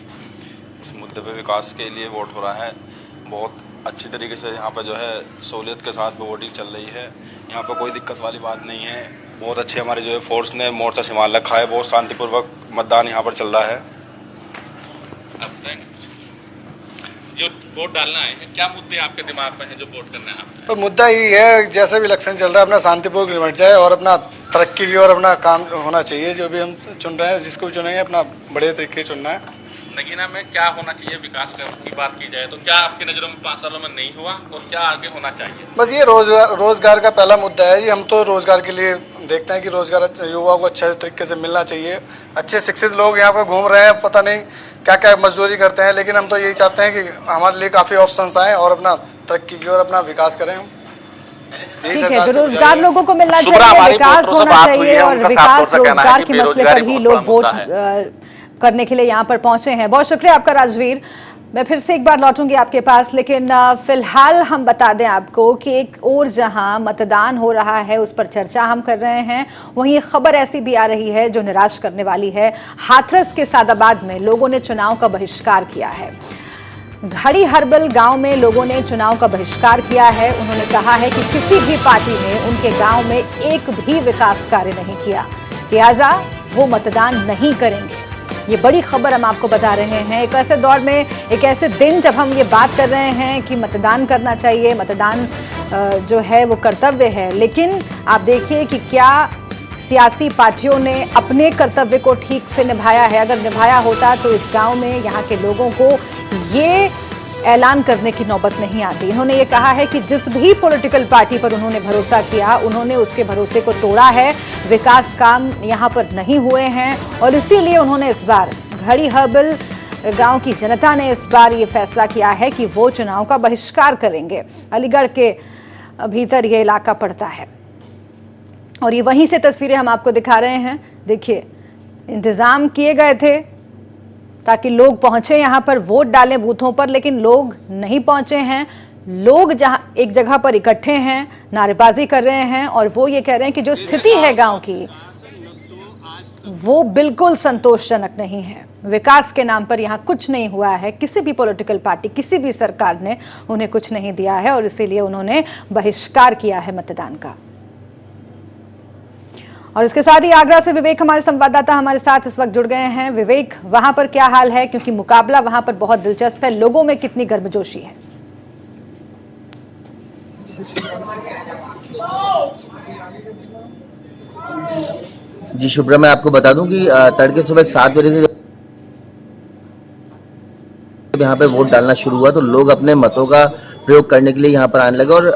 इस मुद्दे पे विकास के लिए वोट हो रहा है। बहुत अच्छी तरीके से यहाँ पर जो है सहूलियत के साथ वोटिंग चल रही है। यहाँ पर कोई दिक्कत वाली बात नहीं है। बहुत अच्छे हमारे जो है फोर्स ने मोर्चा संभाल रखा है। बहुत शांतिपूर्वक मतदान यहाँ पर चल रहा है। जो वोट डालना है, क्या मुद्दे आपके दिमाग में हैं जो वोट करना है आपने? तो मुद्दा यही है, जैसे भी इलेक्शन चल रहा है अपना शांतिपूर्वक निपट जाए और अपना तरक्की की और अपना काम होना चाहिए। जो भी हम चुन रहे हैं, जिसको भी चुनेंगे अपना बड़े तरीके चुनना है। नगीना में क्या होना चाहिए विकास की बात की जाए तो क्या आपकी नज़रों में 5 सालों में नहीं हुआ और क्या आगे होना चाहिए? बस ये रोजगार का पहला मुद्दा है। ये हम तो रोजगार के लिए देखते हैं कि रोजगार युवाओं को अच्छे तरीके से मिलना चाहिए। अच्छे शिक्षित लोग यहाँ पर घूम रहे हैं, पता नहीं क्या क्या मजदूरी करते हैं, लेकिन हम तो यही चाहते हैं कि हमारे लिए काफ़ी ऑप्शंस आए और अपना तरक्की की और अपना विकास करें हम। ठीक है, तो रोजगार लोगों को मिलना चाहिए, विकास होना चाहिए और विकास रोजगार के मसले पर ही लोग वोट करने के लिए यहाँ पर पहुंचे हैं। बहुत शुक्रिया आपका राजवीर। मैं फिर से एक बार लौटूंगी आपके पास, लेकिन फिलहाल हम बता दें आपको कि एक और जहां मतदान हो रहा है उस पर चर्चा हम कर रहे हैं, वहीं एक खबर ऐसी भी आ रही है जो निराश करने वाली है। हाथरस के सादाबाद में लोगों ने चुनाव का बहिष्कार किया है। घड़ी हर्बल गांव में लोगों ने चुनाव का बहिष्कार किया है। उन्होंने कहा है कि किसी भी पार्टी ने उनके गांव में एक भी विकास कार्य नहीं किया, लिहाजा वो मतदान नहीं करेंगे। ये बड़ी खबर हम आपको बता रहे हैं एक ऐसे दौर में, एक ऐसे दिन जब हम ये बात कर रहे हैं कि मतदान करना चाहिए, मतदान जो है वो कर्तव्य है, लेकिन आप देखिए कि क्या सियासी पार्टियों ने अपने कर्तव्य को ठीक से निभाया है। अगर निभाया होता तो इस गांव में यहाँ के लोगों को ये ऐलान करने की नौबत नहीं आती। इन्होंने ये कहा है कि जिस भी पॉलिटिकल पार्टी पर उन्होंने भरोसा किया, उन्होंने उसके भरोसे को तोड़ा है। विकास काम यहाँ पर नहीं हुए हैं और इसीलिए उन्होंने इस बार घड़ी हर्बल गांव की जनता ने इस बार ये फैसला किया है कि वो चुनाव का बहिष्कार करेंगे। अलीगढ़ के भीतर ये इलाका पड़ता है और ये वहीं से तस्वीरें हम आपको दिखा रहे हैं। देखिए, इंतजाम किए गए थे ताकि लोग पहुंचे यहाँ पर वोट डालें बूथों पर, लेकिन लोग नहीं पहुंचे हैं। लोग जहाँ एक जगह पर इकट्ठे हैं, नारेबाजी कर रहे हैं और वो ये कह रहे हैं कि जो स्थिति है गांव की वो बिल्कुल संतोषजनक नहीं है। विकास के नाम पर यहाँ कुछ नहीं हुआ है। किसी भी पॉलिटिकल पार्टी, किसी भी सरकार ने उन्हें कुछ नहीं दिया है और इसीलिए उन्होंने बहिष्कार किया है मतदान का। और इसके साथ ही आगरा से विवेक हमारे संवाददाता हमारे साथ इस वक्त जुड़ गए हैं। विवेक, वहां पर क्या हाल है, क्योंकि मुकाबला वहां पर बहुत दिलचस्प है, लोगों में कितनी गर्मजोशी है? जी शुभ्रा, मैं आपको बता दूं कि तड़के सुबह 7 बजे से यहाँ पे वोट डालना शुरू हुआ तो लोग अपने मतों का प्रयोग करने के लिए यहाँ पर आने लगे और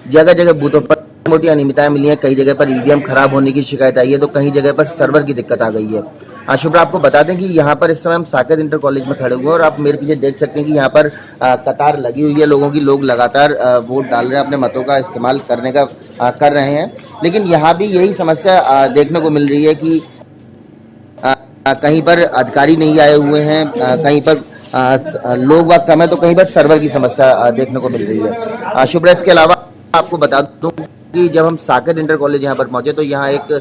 जगह जगह बूथों पर मोटी अनियमितताएं मिली हैं। कई जगह पर ईवीएम खराब होने की शिकायत आई है तो कहीं जगह पर सर्वर की दिक्कत आ गई है। शुभ्रा, आपको बता दें कि यहाँ पर इस समय हम साकेत इंटर कॉलेज में खड़े हुए हैं और आप मेरे पीछे देख सकते हैं कि यहाँ पर कतार लगी हुई है लोगों की। लोग लगातार वोट डाल रहे हैं, अपने मतों का इस्तेमाल करने का कर रहे हैं, लेकिन यहाँ भी यही समस्या देखने को मिल रही है कि कहीं पर अधिकारी नहीं आए हुए हैं, कहीं पर लोग वक्त कम है तो कहीं पर सर्वर की समस्या देखने को मिल रही है। शुभ्रा, इसके अलावा आपको बता दूं कि जब हम साकेत इंटर कॉलेज यहाँ पर पहुंचे तो यहाँ एक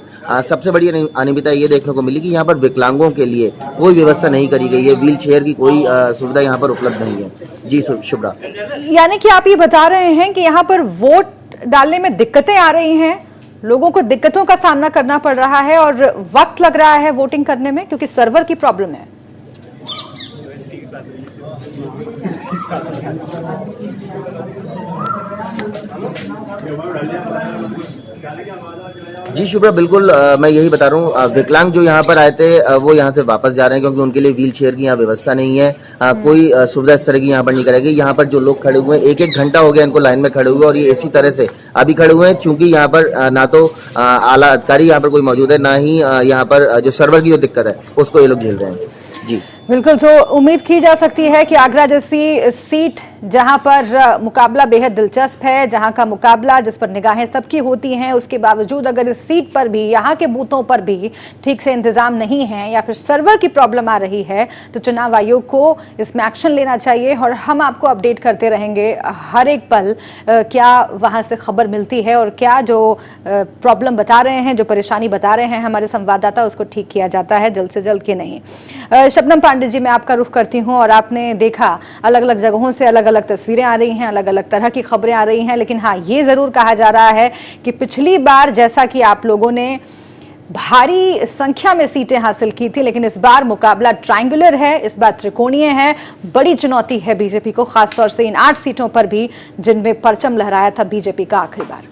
सबसे बड़ी अनियमितता ये देखने को मिली कि यहाँ पर विकलांगों के लिए कोई व्यवस्था नहीं करी गई है। व्हील चेयर की कोई सुविधा यहाँ पर उपलब्ध नहीं है। जी शुभ्रा, यानी कि आप ये बता रहे हैं कि यहाँ पर वोट डालने में दिक्कतें आ रही हैं, लोगों को दिक्कतों का सामना करना पड़ रहा है और वक्त लग रहा है वोटिंग करने में क्योंकि सर्वर की प्रॉब्लम है। जी शुभ्रा, बिल्कुल मैं यही बता रहा हूँ, विकलांग जो यहाँ पर आए थे वो यहाँ से वापस जा रहे हैं क्योंकि उनके लिए व्हील चेयर की यहाँ व्यवस्था नहीं है। कोई सुविधा इस तरह की यहाँ पर नहीं करेगी। यहाँ पर जो लोग खड़े हुए हैं, एक घंटा हो गया इनको लाइन में खड़े हुए और ये इसी तरह से अभी खड़े हुए हैं, क्योंकि यहाँ पर ना तो आला अधिकारी यहाँ पर कोई मौजूद है, ना ही यहाँ पर जो सर्वर की जो दिक्कत है उसको ये लोग झेल रहे हैं। जी बिल्कुल, तो उम्मीद की जा सकती है कि आगरा जैसी सीट जहां पर मुकाबला बेहद दिलचस्प है, जहां का मुकाबला जिस पर निगाहें सबकी होती हैं, उसके बावजूद अगर इस सीट पर भी, यहां के बूथों पर भी ठीक से इंतजाम नहीं है या फिर सर्वर की प्रॉब्लम आ रही है, तो चुनाव आयोग को इसमें एक्शन लेना चाहिए। और हम आपको अपडेट करते रहेंगे हर एक पल क्या वहां से खबर मिलती है और क्या जो प्रॉब्लम बता रहे हैं, जो परेशानी बता रहे हैं हमारे संवाददाता, उसको ठीक किया जाता है जल्द से जल्द कि नहीं। शबनम पांडे जी, मैं आपका रुख करती हूं और आपने देखा अलग अलग जगहों से अलग अलग तस्वीरें आ रही हैं, अलग अलग तरह की खबरें आ रही हैं, लेकिन हाँ, ये जरूर कहा जा रहा है कि पिछली बार जैसा कि आप लोगों ने भारी संख्या में सीटें हासिल की थी, लेकिन इस बार मुकाबला ट्रायंगुलर है, इस बार त्रिकोणीय है। बड़ी चुनौती है बीजेपी को, खासतौर से इन 8 सीटों पर भी जिनमें परचम लहराया था बीजेपी का आखिरी बार।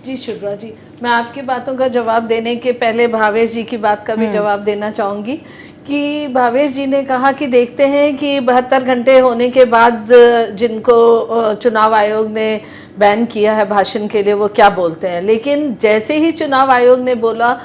जी शुभ्रा जी, मैं आपकी बातों का जवाब देने के पहले भावेश जी की बात का भी जवाब देना चाहूँगी कि भावेश जी ने कहा कि देखते हैं कि 72 घंटे होने के बाद जिनको चुनाव आयोग ने बैन किया है भाषण के लिए, वो क्या बोलते हैं। लेकिन जैसे ही चुनाव आयोग ने बोला,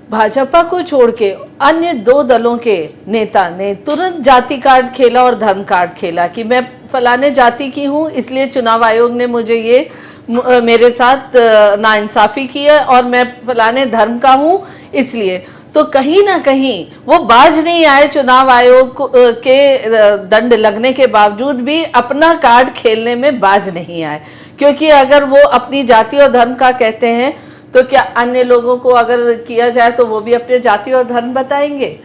भाजपा को छोड़ के अन्य 2 दलों के नेता ने तुरंत जाति कार्ड खेला और धर्म कार्ड खेला कि मैं फलाने जाति की हूँ, इसलिए चुनाव आयोग ने मुझे ये मेरे साथ नाइंसाफी की है, और मैं फलाने धर्म का हूँ इसलिए। तो कहीं ना कहीं वो बाज नहीं आए, चुनाव आयोग के दंड लगने के बावजूद भी अपना कार्ड खेलने में बाज नहीं आए, क्योंकि अगर वो अपनी जाति और धर्म का कहते हैं तो क्या अन्य लोगों को अगर किया जाए तो वो भी अपने जाति और धर्म बताएंगे।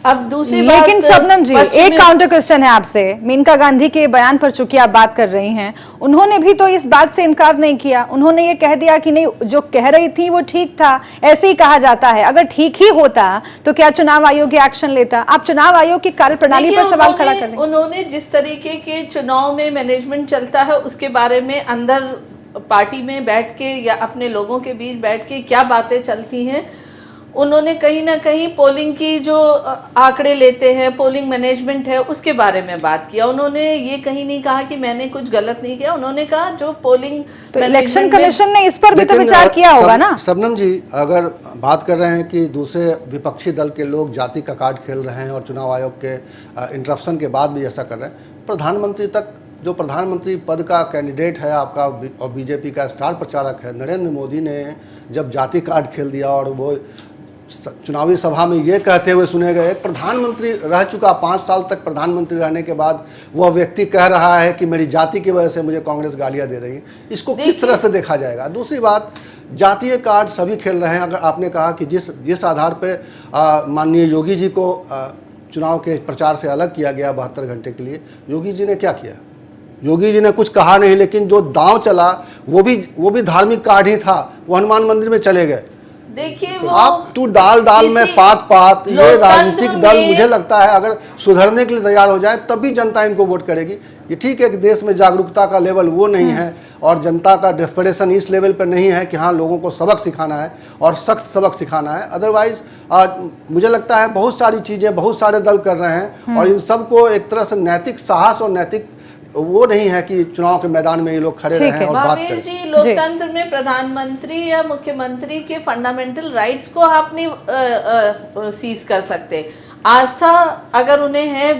अब दूसरी लेकिन बात, शबनम जी, एक काउंटर क्वेश्चन है आपसे। मेनका गांधी के बयान पर चूंकि आप बात कर रही हैं, उन्होंने भी तो इस बात से इनकार नहीं किया। उन्होंने ये कह दिया कि नहीं, जो कह रही थी वो ठीक था, ऐसे ही कहा जाता है। अगर ठीक ही होता तो क्या चुनाव आयोग एक्शन लेता? आप चुनाव आयोग की कार्यप्रणाली पर सवाल खड़ा कर रहे हैं। उन्होंने जिस तरीके के चुनाव में मैनेजमेंट चलता है उसके बारे में अंदर पार्टी में बैठ के या अपने लोगों के बीच बैठ के क्या बातें चलती हैं, उन्होंने कहीं ना कहीं पोलिंग की जो आंकड़े लेते हैं, पोलिंग मैनेजमेंट है, उसके बारे में बात किया। उन्होंने ये कहीं नहीं कहा कि मैंने कुछ गलत नहीं किया। उन्होंने कहा जो पोलिंग, तो इलेक्शन कमीशन ने इस पर भी तो विचार किया होगा ना। शबनम जी, अगर बात कर रहे हैं कि दूसरे विपक्षी दल के लोग जाति का कार्ड खेल रहे हैं और चुनाव आयोग के इंटरप्शन के बाद भी ऐसा कर रहे हैं, प्रधानमंत्री तक, जो प्रधानमंत्री पद का कैंडिडेट है आपका और बीजेपी का स्टार प्रचारक है, नरेंद्र मोदी ने जब जाति कार्ड खेल दिया और वो चुनावी सभा में ये कहते हुए सुने गए, प्रधानमंत्री रह चुका 5 साल तक प्रधानमंत्री रहने के बाद वह व्यक्ति कह रहा है कि मेरी जाति की वजह से मुझे कांग्रेस गालियां दे रही है, इसको किस तरह से देखा जाएगा। दूसरी बात, जातीय कार्ड सभी खेल रहे हैं। अगर आपने कहा कि जिस आधार पर माननीय योगी जी को चुनाव के प्रचार से अलग किया गया 72 घंटे के लिए, योगी जी ने क्या किया? योगी जी ने कुछ कहा नहीं, लेकिन जो दांव चला वो भी धार्मिक कार्ड ही था। वो हनुमान मंदिर में चले गए। देखिए, आप तू दाल में पात ये राजनीतिक दल, मुझे लगता है अगर सुधरने के लिए तैयार हो जाए तब भी जनता इनको वोट करेगी। ये ठीक है कि देश में जागरूकता का लेवल वो नहीं है और जनता का डेस्परेशन इस लेवल पर नहीं है कि हाँ लोगों को सबक सिखाना है और सख्त सबक सिखाना है। अदरवाइज मुझे लगता है बहुत सारी चीज़ें बहुत सारे दल कर रहे हैं और इन सबको एक तरह से नैतिक साहस और नैतिक वो नहीं है कि चुनाव के मैदान में ये लोग खड़े रहे हैं और बात करें। जी, लोकतंत्र में प्रधानमंत्री या मुख्यमंत्री के फंडामेंटल राइट्स को आप नहीं सीज कर सकते। आस्था अगर उन्हें है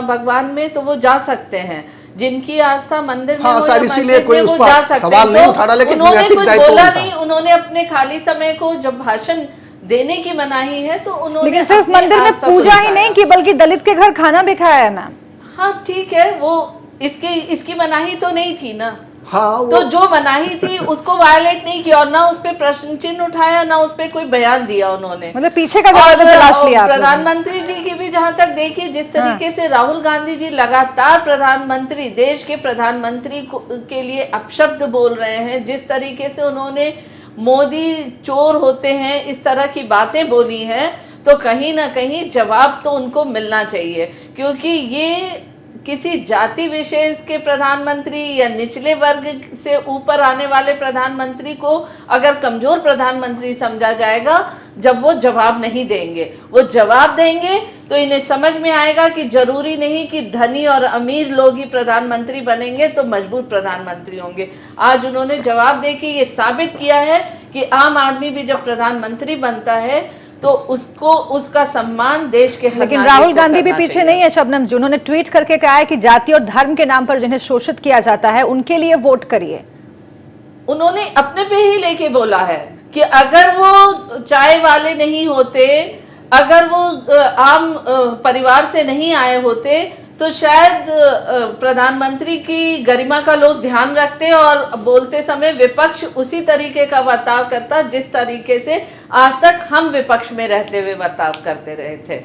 भगवान में तो वो जा सकते हैं, जिनकी आस्था मंदिर में हो या मस्जिद में वो जा सकते हैं। नहीं उठा रहा, लेकिन उन्होंने कुछ बोला नहीं। उन्होंने अपने खाली समय को जब भाषण देने की मनाही है तो उन्होंने, लेकिन सिर्फ मंदिर में पूजा ही नहीं की बल्कि दलित के घर खाना भी खाया है मैम। हाँ ठीक है, वो इसकी मनाही तो नहीं थी ना। हाँ, तो जो मनाही थी उसको वायलेट नहीं किया और ना उस पे प्रश्न चिन्ह उठाया, ना उस पे कोई बयान दिया उन्होंने। मतलब पीछे का तलाश लिया। प्रधानमंत्री जी की भी जहां तक देखिए, जिस तरीके से राहुल गांधी जी लगातार प्रधानमंत्री, देश के प्रधानमंत्री के लिए अपशब्द बोल रहे हैं, जिस तरीके से उन्होंने मोदी चोर होते हैं इस तरह की बातें बोली हैं, तो कहीं ना कहीं जवाब तो उनको मिलना चाहिए। क्योंकि ये किसी जाति विशेष के प्रधानमंत्री या निचले वर्ग से ऊपर आने वाले प्रधानमंत्री को अगर कमजोर प्रधानमंत्री समझा जाएगा जब वो जवाब नहीं देंगे। वो जवाब देंगे तो इन्हें समझ में आएगा कि जरूरी नहीं कि धनी और अमीर लोग ही प्रधानमंत्री बनेंगे तो मजबूत प्रधानमंत्री होंगे। आज उन्होंने जवाब देके ये साबित किया है कि आम आदमी भी जब प्रधानमंत्री बनता है तो उसको उसका सम्मान देश के। लेकिन राहुल गांधी भी पीछे नहीं है शबनम जी, उन्होंने ट्वीट करके कहा है कि जाति और धर्म के नाम पर जिन्हें शोषित किया जाता है उनके लिए वोट करिए। उन्होंने अपने पे ही लेके बोला है कि अगर वो चाय वाले नहीं होते, अगर वो आम परिवार से नहीं आए होते तो शायद प्रधानमंत्री की गरिमा का लोग ध्यान रखते और बोलते समय विपक्ष उसी तरीके का बर्ताव करता जिस तरीके से आज तक हम विपक्ष में रहते हुए बर्ताव करते रहे थे।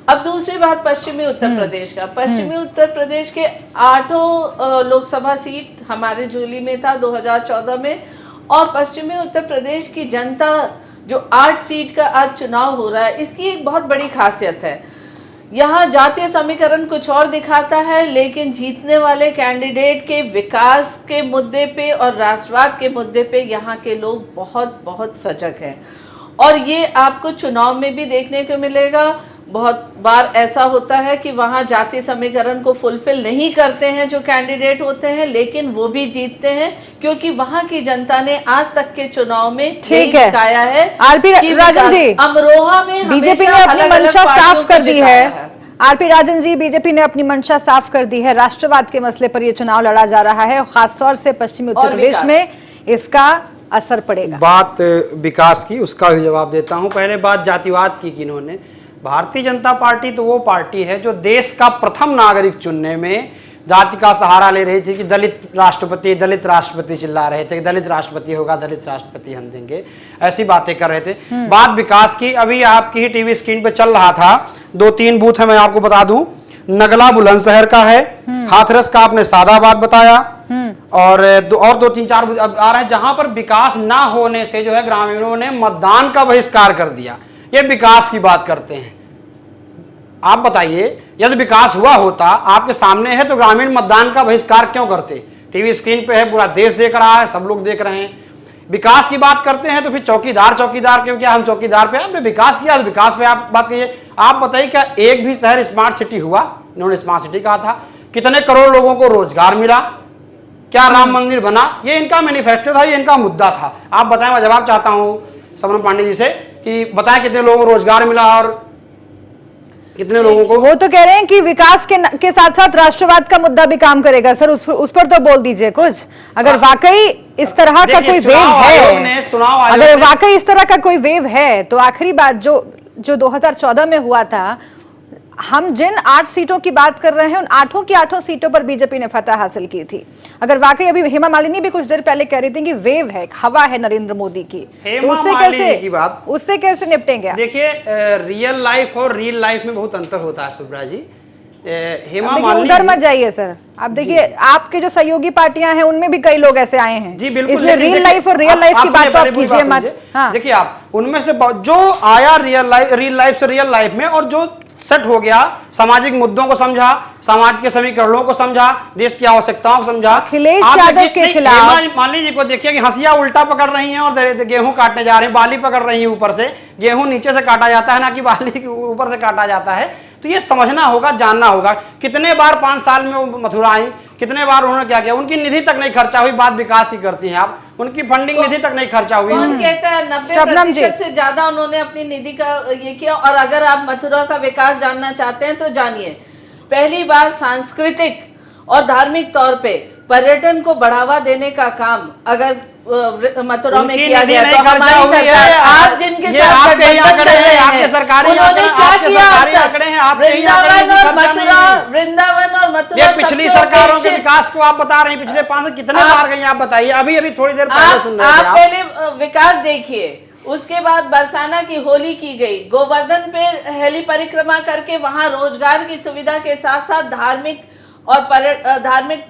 अब दूसरी बात पश्चिमी उत्तर प्रदेश का। पश्चिमी उत्तर प्रदेश के 8 लोकसभा सीट हमारे झोली में था 2014 में, और पश्चिमी उत्तर प्रदेश की जनता जो 8 सीट का आज चुनाव हो रहा है, इसकी एक बहुत बड़ी खासियत है। यहाँ जातीय समीकरण कुछ और दिखाता है, लेकिन जीतने वाले कैंडिडेट के विकास के मुद्दे पे और राष्ट्रवाद के मुद्दे पे यहाँ के लोग बहुत बहुत सजग हैं। और ये आपको चुनाव में भी देखने को मिलेगा। बहुत बार ऐसा होता है कि वहाँ जातीय समीकरण को फुलफिल नहीं करते हैं जो कैंडिडेट होते हैं, लेकिन वो भी जीतते हैं क्योंकि वहाँ की जनता ने आज तक के चुनाव में ठीक है दिखाया है। आरपी राजन जी, अमरोहा में बीजेपी ने अपनी मंशा साफ कर दी है। आरपी राजन जी, बीजेपी ने अपनी मंशा साफ कर दी है। राष्ट्रवाद के मसले पर यह चुनाव लड़ा जा रहा है, खासतौर से पश्चिमी उत्तर प्रदेश में इसका असर पड़ेगा। बात विकास की, उसका भी जवाब देता हूं। पहले बात जातिवाद की इन्होंने। भारतीय जनता पार्टी तो वो पार्टी है जो देश का प्रथम नागरिक चुनने में जाति का सहारा ले रही थी कि दलित राष्ट्रपति चिल्ला रहे थे कि दलित राष्ट्रपति होगा, दलित राष्ट्रपति हम देंगे, ऐसी बातें कर रहे थे। बात विकास की, अभी आपकी ही टीवी स्क्रीन पे चल रहा था, 2-3 बूथ है, मैं आपको बता दूं। नगला बुलंदशहर का है, हाथरस का आपने सादाबाद बताया, और 2-3-4 बूथ आ रहे हैं जहां पर विकास ना होने से जो है ग्रामीणों ने मतदान का बहिष्कार कर दिया। ये विकास की बात करते हैं। आप बताइए, यदि विकास हुआ होता, आपके सामने है, तो ग्रामीण मतदान का बहिष्कार क्यों करते? टीवी स्क्रीन पे है, पूरा देश देख रहा है, सब लोग देख रहे हैं। विकास की बात करते हैं तो फिर चौकीदार क्यों, क्या हम चौकीदार पे? आपने विकास किया तो विकास पे आप बात करिए। आप बताइए, क्या एक भी शहर स्मार्ट सिटी हुआ? इन्होंने स्मार्ट सिटी कहा था। कितने करोड़ लोगों को रोजगार मिला? क्या राम मंदिर बना? ये इनका मैनिफेस्टो था, ये इनका मुद्दा था। आप बताएं, मैं जवाब चाहता हूं शबनम पांडे जी से कि बताएं कितने लोगों को रोजगार मिला और कितने लोगों को। वो तो कह रहे हैं कि विकास के साथ साथ राष्ट्रवाद का मुद्दा भी काम करेगा। सर उस पर तो बोल दीजिए कुछ। अगर वाकई इस तरह का कोई वेव है, अगर वाकई इस तरह का कोई वेव है, तो आखिरी बात जो 2014 में हुआ था, हम जिन 8 सीटों की बात कर रहे हैं, उन 8 की 8 सीटों पर बीजेपी ने फतह हासिल की थी। अगर वाकई, अभी हेमा मालिनी भी कुछ देर पहले कह रही थी कि वेव है, हवा है नरेंद्र मोदी की, तो उससे कैसे निपटेंगे? देखिए, रियल लाइफ और रियल लाइफ में बहुत अंतर होता है सुब्रा जी। हेमा मालिनी, उधर मत जाइए सर। आप देखिए, आपके जो सहयोगी पार्टियां हैं उनमें भी कई लोग ऐसे आए हैं जी, बिल्कुल। इसलिए रियल लाइफ और रियल लाइफ की बात तो आप कीजिए मत। देखिए, आप उनमें से जो आया रियल लाइफ से रियल लाइफ में, और जो सेट हो गया, सामाजिक मुद्दों को समझा, समाज के समीकरणों को समझा, देश की आवश्यकताओं को समझा। अखिलेश यादव के खिलाफ मान लीजिए को देखिए कि हंसिया उल्टा पकड़ रही हैं और गेहूं काटने जा रहे हैं, बाली पकड़ रही है ऊपर से। गेहूं नीचे से काटा जाता है, ना कि बाली ऊपर से काटा जाता है। तो ये समझना होगा, जानना होगा। कितने बार 5 साल में वो मथुरा आई, कितने बार उन्होंने क्या किया? उनकी निधि तक नहीं खर्चा हुई। बात विकास की करती हैं आप, उनकी फंडिंग निधि तक नहीं खर्चा हुई। कौन कहता है 90% से ज्यादा उन्होंने अपनी निधि का ये किया। और अगर आप मथुरा का विकास जानना चाहते हैं तो जानिए, पहली बार सांस्कृतिक और धार्मिक तौर पे पर्यटन को बढ़ावा देने का काम अगर मथुरा में किया गया तो हमारी सरकार, आप जिनके साथ गठबंधन कर रहे हैं, उन्होंने क्या किया? वृंदावन और मथुरा पिछली सरकारों के विकास को आप बता रहे हैं, पिछले 5 से कितने बार गई आप बताइए। अभी थोड़ी देर पहले सुन रहे थे आप। पहले विकास देखिए, उसके बाद बरसाना की होली की गई, गोवर्धन पे हेली परिक्रमा करके वहां रोजगार की सुविधा के साथ साथ धार्मिक और धार्मिक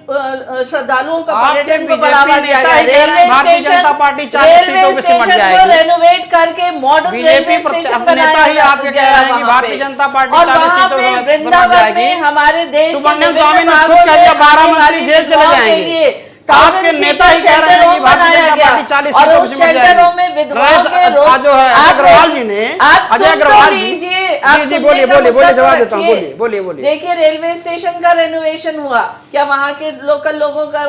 श्रद्धालुओं का आपके पर्यटन को बीजेपी बढ़ावा दिया नेता गया। ही कह रहे हैं भारतीय जनता पार्टी 40 सीटों पे सिमट को जाएगी। रेनोवेट करके मॉडर्न बीजेपी रेलवे स्टेशन नेता ही बनाया आपके कह रहे हैं कि भारतीय जनता पार्टी और 40 वहाँ सीटों पे पे वृंदावन में हमारे देश के सुब्रमण्यम विभिन्न स्वामी ने खुद भागों कह दिया से 12 आने मंत्री वाली जेल चले विधवाओं के जाएंगे। लिए आपके नेता ही कह रहे हैं कि भारतीय जनता पार्टी 40 और सीटों उस पे सिमट शेल्टरों जाएगी। में विधवाओं के आज जो है आप अग्रवाल जी ने आप अजय सुन अग्रवाल तो जी लीजिए, आप जी सुनने बोलिए का बोलिए मुद्दा बोलिए जवाब तो देता हूँ, रखिए। बोलिए बोलिए बोलिए। देखिए रेलवे स्टेशन का रेनोवेशन हुआ, क्या वहाँ के लोकल लोगों का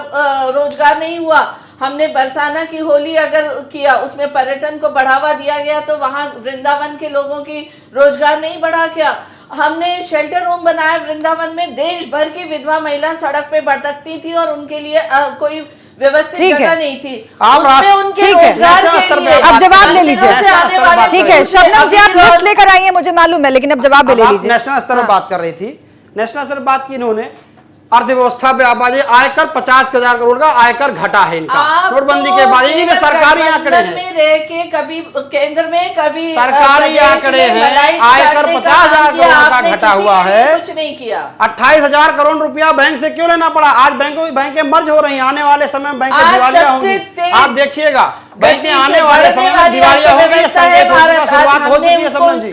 रोजगार नहीं हुआ? हमने बरसाना की होली अगर किया, उसमें पर्यटन को बढ़ावा दिया गया, तो वहाँ वृंदावन के लोगों की रोजगार नहीं बढ़ा क्या? हमने शेल्टर होम बनाया वृंदावन में, देश भर की विधवा महिला सड़क पे भटकती थी और उनके लिए कोई व्यवस्थित जगह नहीं थी। उसमें उनके रोजगार के लिए अब जवाब ले लीजिए। मंदिरों से आने वाले ठीक है शबनम जी, आप लिस्ट लेकर आई हैं मुझे मालूम है, लेकिन अब जवाब भी ले लीजिए। नेशनल स्तर पर बात कर रही थी, नेशनल स्तर पर बात की इन्होंने, अर्थव्यवस्था पे आबादी आयकर 50,000 करोड़ का आयकर घटा है इनका नोटबंदी के बाद। ये सरकारी आंकड़े हैं, में रह के कभी केंद्र में कभी सरकारी आंकड़े हैं। आयकर 50,000 करोड़ का घटा हुआ है, कुछ नहीं किया। 28,000 करोड़ रुपया बैंक से क्यों लेना पड़ा? आज बैंकें मर्ज हो रही हैं, आने वाले समय में बैंकें दिवालिया होंगी, आप देखिएगा। बैंकें आने वाले समय में दिवालिया होंगी, संकेत शुरुआत हो चुकी है सब जी।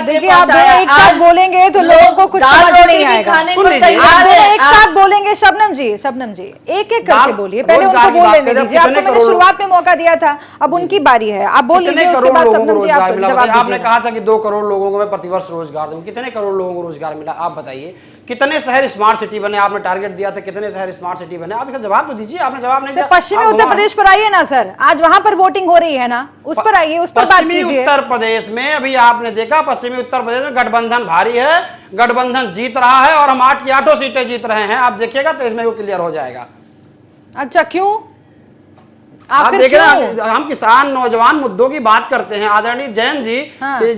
देखिए आप दोनों एक साथ बोलेंगे तो लोगों को कुछ समझ नहीं आएगा। सुन लीजिए, आप दोनों एक साथ बोलेंगे। शबनम जी एक एक करके बोलिए, पहले उनको बोल लेने दीजिए। आपको मैंने शुरुआत में मौका दिया था, अब उनकी बारी है, आप बोल लीजिए, उसके बाद शबनम जी आप जवाब आपने दीजिए। कहा था कि 2 करोड़ लोगों को मैं प्रतिवर्ष रोजगार दूं, कितने करोड़ लोगों को रोजगार मिला आप बताइए? कितने शहर स्मार्ट सिटी बने? आपने टारगेट दिया था, कितने शहर स्मार्ट सिटी बने? आप इसका जवाब तो दीजिए, आपने जवाब नहीं दिया। पश्चिमी उत्तर प्रदेश पर आइए ना सर, आज वहां पर वोटिंग हो रही है ना, उस पर आइए, उस पर बात कीजिए। पश्चिमी उत्तर प्रदेश में अभी आपने देखा, पश्चिमी उत्तर प्रदेश में गठबंधन भारी है, गठबंधन जीत रहा है और हम 8 की 8 सीटें जीत रहे हैं। आप देखिएगा तो इसमें वो क्लियर हो जाएगा। अच्छा क्यों? आप देख रहे हैं, हम किसान नौजवान मुद्दों की बात करते हैं, आदरणीय जैन जी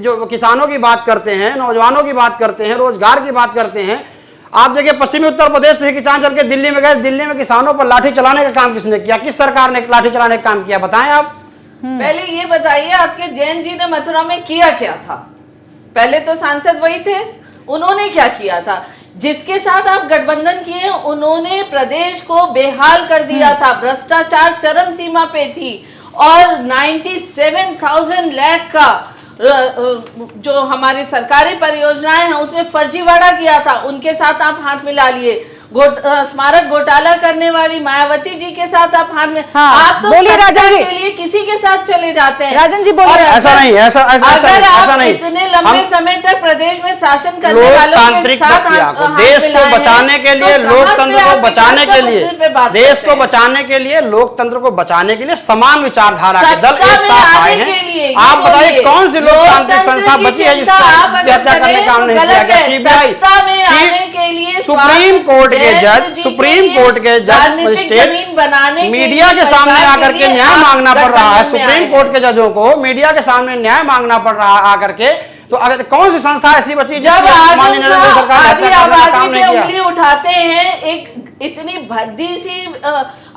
जो किसानों की बात करते हैं, नौजवानों की बात करते हैं, रोजगार की बात करते हैं। आप देखिए पश्चिमी उत्तर प्रदेश से किसान चल के दिल्ली में गए, दिल्ली में किसानों पर लाठी चलाने का काम किसने किया? किस सरकार ने लाठी चलाने का काम किया? बताएं आप। पहले ये बताइए आपके जैन जी ने मथुरा में किया क्या था? पहले तो सांसद वही थे, उन्होंने क्या किया था? जिसके साथ आप गठबंधन किए उन्होंने प्रदेश को बेहाल कर दिया था, भ्रष्टाचार चरम सीमा पे थी और 97,000 लाख का जो हमारी सरकारी परियोजनाएं हैं उसमें फर्जीवाड़ा किया था, उनके साथ आप हाथ मिला लिए। स्मारक घोटाला करने वाली मायावती जी के साथ आप हाथ में आप तो बोलिए राजन जी के लिए किसी के साथ चले जाते हैं। राजन जी बोलिए। ऐसा नहीं, ऐसा नहीं। इतने लंबे समय तक प्रदेश में शासन करने वालों के साथ देश को बचाने के लिए, लोकतंत्र को बचाने के लिए, देश को बचाने के लिए, लोकतंत्र को बचाने के लिए समान विचारधारा के दल एक साथ आए हैं। आप बताइए कौन सी लोकतांत्रिक संस्था बची है जिसका हत्या करने का काम नहीं किया गया? सीबीआई, सुप्रीम कोर्ट के जज, मजिस्ट्रेट मीडिया के सामने आकर के न्याय मांगना पड़ रहा है। सुप्रीम कोर्ट के जजों को मीडिया के सामने न्याय मांगना पड़ रहा है आकर के। तो अगर कौन सी संस्था ऐसी बची जब आदि आबादी पे उंगली उठाते हैं, एक इतनी भद्दी सी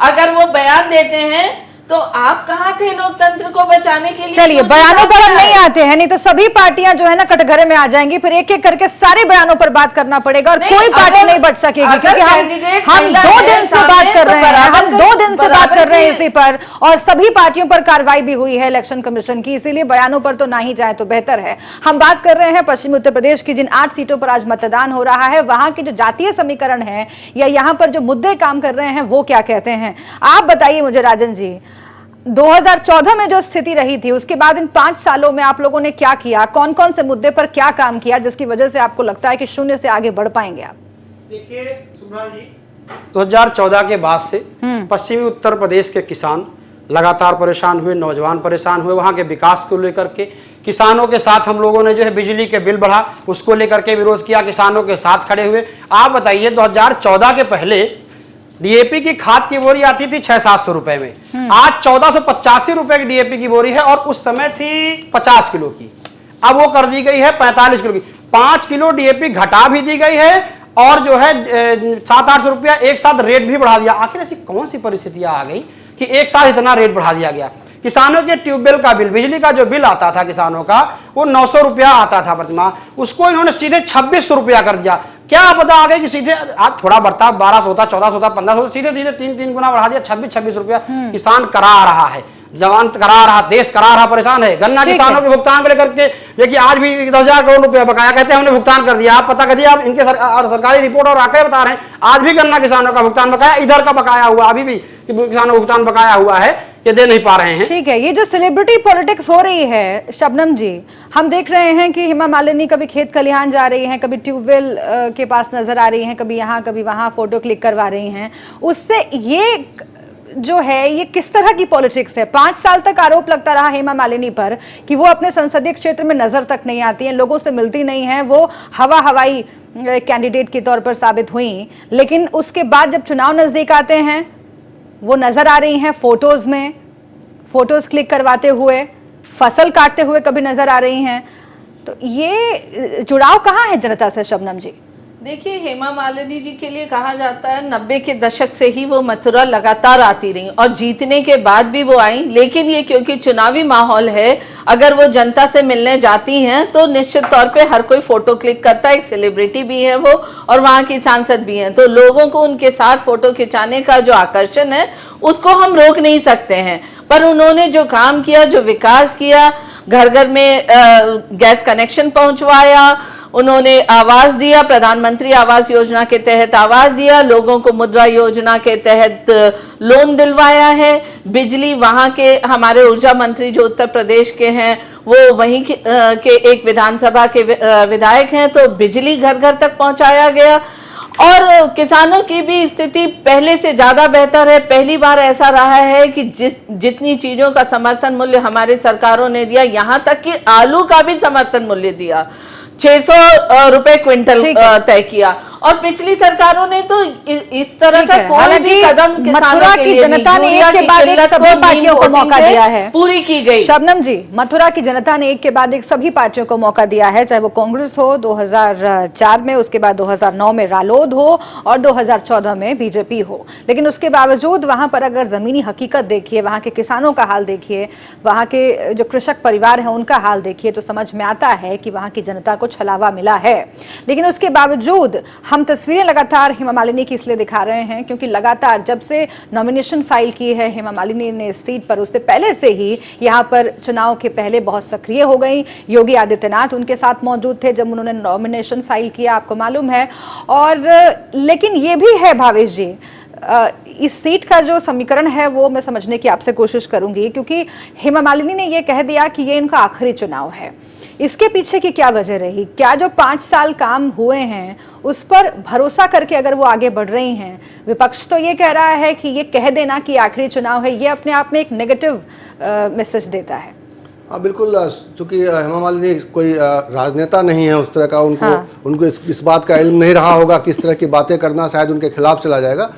अगर वो बयान देते हैं तो आप कहाँ थे लोकतंत्र को बचाने के लिए? चलिए बयानों पर हम नहीं आते हैं, नहीं तो सभी पार्टियां जो है ना कटघरे में आ जाएंगी, फिर एक एक करके सारे बयानों पर बात करना पड़ेगा और कोई पार्टी नहीं बच सकेगी, क्योंकि हम 2 दिन से बात कर रहे हैं, हम 2 दिन से बात कर रहे हैं इसी पर, और सभी पार्टियों पर कार्रवाई भी हुई है इलेक्शन कमीशन की, इसीलिए बयानों पर तो ना ही जाए तो बेहतर है। हम बात कर रहे हैं पश्चिमी उत्तर प्रदेश की जिन 8 सीटों पर आज मतदान हो रहा है, वहां के जो जातीय समीकरण है या यहाँ पर जो मुद्दे काम कर रहे हैं वो क्या कहते हैं, आप बताइए मुझे राजन जी। 2014 में जो स्थिति रही थी उसके बाद इन 5 सालों में आप लोगों ने क्या किया, कौन कौन से मुद्दे पर क्या काम किया जिसकी वजह से आपको लगता है कि 0 से आगे बढ़ पाएंगे आप? देखिए सुब्रा जी, 2014 के बाद से पश्चिमी उत्तर प्रदेश के किसान लगातार परेशान हुए, नौजवान परेशान हुए। वहां के विकास को लेकर के किसानों के साथ हम लोगों ने जो है बिजली के बिल बढ़ा उसको लेकर के विरोध किया, किसानों के साथ खड़े हुए। आप बताइए 2014 के पहले डीएपी की खाद की बोरी आती थी 600-700 रुपए में, आज 1485 रुपए की डीएपी की बोरी है और उस समय थी 50 किलो की, अब वो कर दी गई है 45 किलो की। 5 किलो डीएपी घटा भी दी गई है और जो है 700-800 रुपया एक साथ रेट भी बढ़ा दिया। आखिर ऐसी कौन सी परिस्थितियां आ गई कि एक साथ इतना रेट बढ़ा दिया गया? किसानों के ट्यूबवेल का बिल, बिजली का जो बिल आता था किसानों का, वो 900 रुपया आता था प्रति माह, उसको इन्होंने सीधे 2600 रुपया कर दिया। क्या पता आगे कि सीधे आज थोड़ा बढ़ता 1200 होता, 1400 होता, 1500 होता, सीधे सीधे 3 गुना बढ़ा दिया, 26 रुपया किसान करा रहा है, जवान करा रहा, देश करा रहा, परेशान है। गन्ना किसानों के भुगतान को लेकर के देखिए आज भी 10,000 करोड़ रुपया बकाया, कहते हैं हमने भुगतान कर दिया। आप पता करिए, आप इनके सरकारी रिपोर्ट और आंकड़े बता रहे हैं आज भी गन्ना किसानों का भुगतान बकाया, इधर का बकाया हुआ अभी भी किसानों को भुगतान बकाया हुआ है, ये दे नहीं पा रहे हैं। ठीक है, ये जो सेलिब्रिटी पॉलिटिक्स हो रही है शबनम जी, हम देख रहे हैं कि हेमा मालिनी कभी खेत खलिहान जा रही हैं, कभी ट्यूबवेल के पास नजर आ रही हैं, कभी यहाँ कभी वहां फोटो क्लिक करवा रही हैं। उससे ये जो है ये किस तरह की पॉलिटिक्स है? 5 साल तक आरोप लगता रहा हेमा मालिनी पर कि वो अपने संसदीय क्षेत्र में नजर तक नहीं आती हैं, लोगों से मिलती नहीं हैं, वो हवाई कैंडिडेट के तौर पर साबित हुई। लेकिन उसके बाद जब चुनाव नजदीक आते हैं वो नजर आ रही हैं फोटोज में, फोटोज क्लिक करवाते हुए, फसल काटते हुए कभी नजर आ रही हैं। तो ये जुड़ाव कहाँ है जनता से शबनम जी? देखिए, हेमा मालिनी जी के लिए कहा जाता है 90 के दशक से ही वो मथुरा लगातार आती रही और जीतने के बाद भी वो आई। लेकिन ये क्योंकि चुनावी माहौल है, अगर वो जनता से मिलने जाती हैं तो निश्चित तौर पे हर कोई फोटो क्लिक करता है, एक सेलिब्रिटी भी है वो और वहाँ की सांसद भी हैं, तो लोगों को उनके साथ फोटो खिंचाने का जो आकर्षण है उसको हम रोक नहीं सकते हैं। पर उन्होंने जो काम किया, जो विकास किया, घर घर में गैस कनेक्शन पहुंचवाया, उन्होंने आवास दिया, प्रधानमंत्री आवास योजना के तहत आवास दिया, लोगों को मुद्रा योजना के तहत लोन दिलवाया है, बिजली वहां के हमारे ऊर्जा मंत्री जो उत्तर प्रदेश के हैं वो वहीं के एक विधानसभा के विधायक हैं, तो बिजली घर घर तक पहुंचाया गया और किसानों की भी स्थिति पहले से ज्यादा बेहतर है। पहली बार ऐसा रहा है कि जितनी चीजों का समर्थन मूल्य हमारी सरकारों ने दिया, यहाँ तक कि आलू का भी समर्थन मूल्य दिया, 600 रुपए क्विंटल तय किया। और पिछली सरकारों ने तो इस तरह का कोई भी कदम मथुरा की जनता ने एक के बाद एक सभी पार्टियों को मौका दिया है, पूरी की गई। शबनम जी, मथुरा की जनता ने एक के बाद एक सभी पार्टियों को मौका दिया है, चाहे वो कांग्रेस हो 2004 में, उसके बाद 2009 में रालोद हो और 2014 में बीजेपी हो। लेकिन उसके बावजूद वहां पर अगर जमीनी हकीकत देखिए, वहां के किसानों का हाल देखिए, वहां के जो कृषक परिवार है उनका हाल देखिए, तो समझ में आता है कि वहां की जनता को छलावा मिला है। लेकिन उसके बावजूद हम तस्वीरें लगातार हेमा मालिनी की इसलिए दिखा रहे हैं क्योंकि लगातार जब से नॉमिनेशन फाइल की है हेमा मालिनी ने इस सीट पर, उससे पहले से ही यहाँ पर चुनाव के पहले बहुत सक्रिय हो गई। योगी आदित्यनाथ उनके साथ मौजूद थे जब उन्होंने नॉमिनेशन फाइल किया, आपको मालूम है। और लेकिन ये भी है भावेश जी, इस सीट का जो समीकरण है वो मैं समझने की आपसे कोशिश करूंगी, क्योंकि हेमा मालिनी ने ये कह दिया कि ये इनका आखिरी चुनाव है। इसके पीछे की क्या वजह रही? क्या जो 5 साल काम हुए हैं उस पर भरोसा करके अगर वो आगे बढ़ रही हैं? विपक्ष तो ये कह रहा है कि ये कह देना कि आखिरी चुनाव है, ये अपने आप में एक नेगेटिव मैसेज देता है। हाँ बिल्कुल, चूंकि हेमा मालिनी कोई राजनेता नहीं है उस तरह का, उनको इस बात का इल्म नहीं रहा होगा किस तरह की बातें करना शायद उनके खिलाफ चला जाएगा।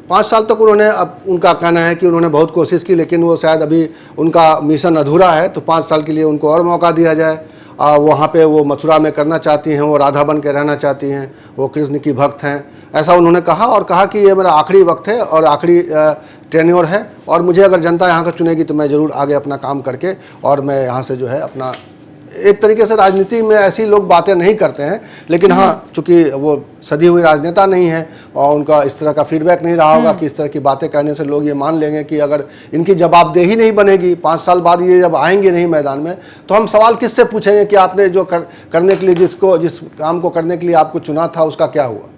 5 साल तक उन्होंने, अब उनका कहना है कि उन्होंने बहुत कोशिश की लेकिन वो शायद अभी उनका मिशन अधूरा है, तो 5 साल के लिए उनको और मौका दिया जाए। वहाँ पे वो मथुरा में करना चाहती हैं, वो राधा बन के रहना चाहती हैं, वो कृष्ण की भक्त हैं, ऐसा उन्होंने कहा और कहा कि ये मेरा आखिरी वक्त है और आखिरी टेन्योर है और मुझे अगर जनता यहाँ का चुनेगी तो मैं ज़रूर आगे अपना काम करके और मैं यहाँ से जो है अपना, एक तरीके से राजनीति में ऐसी लोग बातें नहीं करते हैं, लेकिन हाँ चूंकि वो सदी हुई राजनेता नहीं है और उनका इस तरह का फीडबैक नहीं रहा होगा कि इस तरह की बातें कहने से लोग ये मान लेंगे कि अगर इनकी जवाबदेही नहीं बनेगी 5 साल बाद ये जब आएंगे नहीं मैदान में तो हम सवाल किससे पूछेंगे कि आपने जो करने के लिए जिस काम को करने के लिए आपको चुना था उसका क्या हुआ।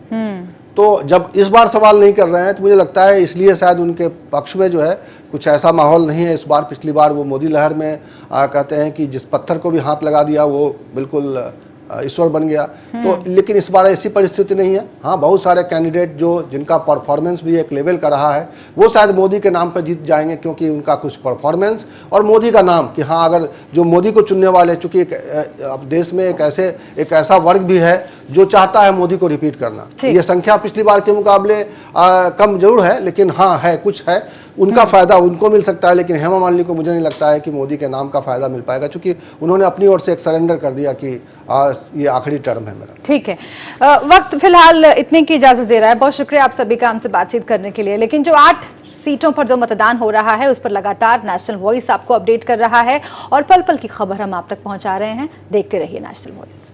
तो जब इस बार सवाल नहीं कर रहे हैं तो मुझे लगता है इसलिए शायद उनके पक्ष में जो है कुछ ऐसा माहौल नहीं है इस बार। पिछली बार वो मोदी लहर में कहते हैं कि जिस पत्थर को भी हाथ लगा दिया वो बिल्कुल ईश्वर बन गया। तो लेकिन इस बार ऐसी परिस्थिति नहीं है। हाँ, बहुत सारे कैंडिडेट जिनका परफॉर्मेंस भी एक लेवल का रहा है वो शायद मोदी के नाम पर जीत जाएंगे क्योंकि उनका कुछ परफॉर्मेंस और मोदी का नाम कि हाँ, अगर जो मोदी को चुनने वाले, चूंकि अब देश में एक ऐसा वर्ग भी है जो चाहता है मोदी को रिपीट करना। ये संख्या पिछली बार के मुकाबले कम जरूर है लेकिन हाँ है, कुछ है, उनका फायदा उनको मिल सकता है। लेकिन हेमा मालिनी को मुझे नहीं लगता है कि मोदी के नाम का फायदा मिल पाएगा क्योंकि उन्होंने अपनी ओर से एक सरेंडर कर दिया कि ये आखिरी टर्म है मेरा। ठीक है, वक्त फिलहाल इतने की इजाजत दे रहा है। बहुत शुक्रिया आप सभी का हमसे बातचीत करने के लिए। लेकिन जो 8 सीटों पर जो मतदान हो रहा है उस पर लगातार नेशनल वॉइस आपको अपडेट कर रहा है और पल पल की खबर हम आप तक पहुंचा रहे हैं। देखते रहिए नेशनल वॉइस।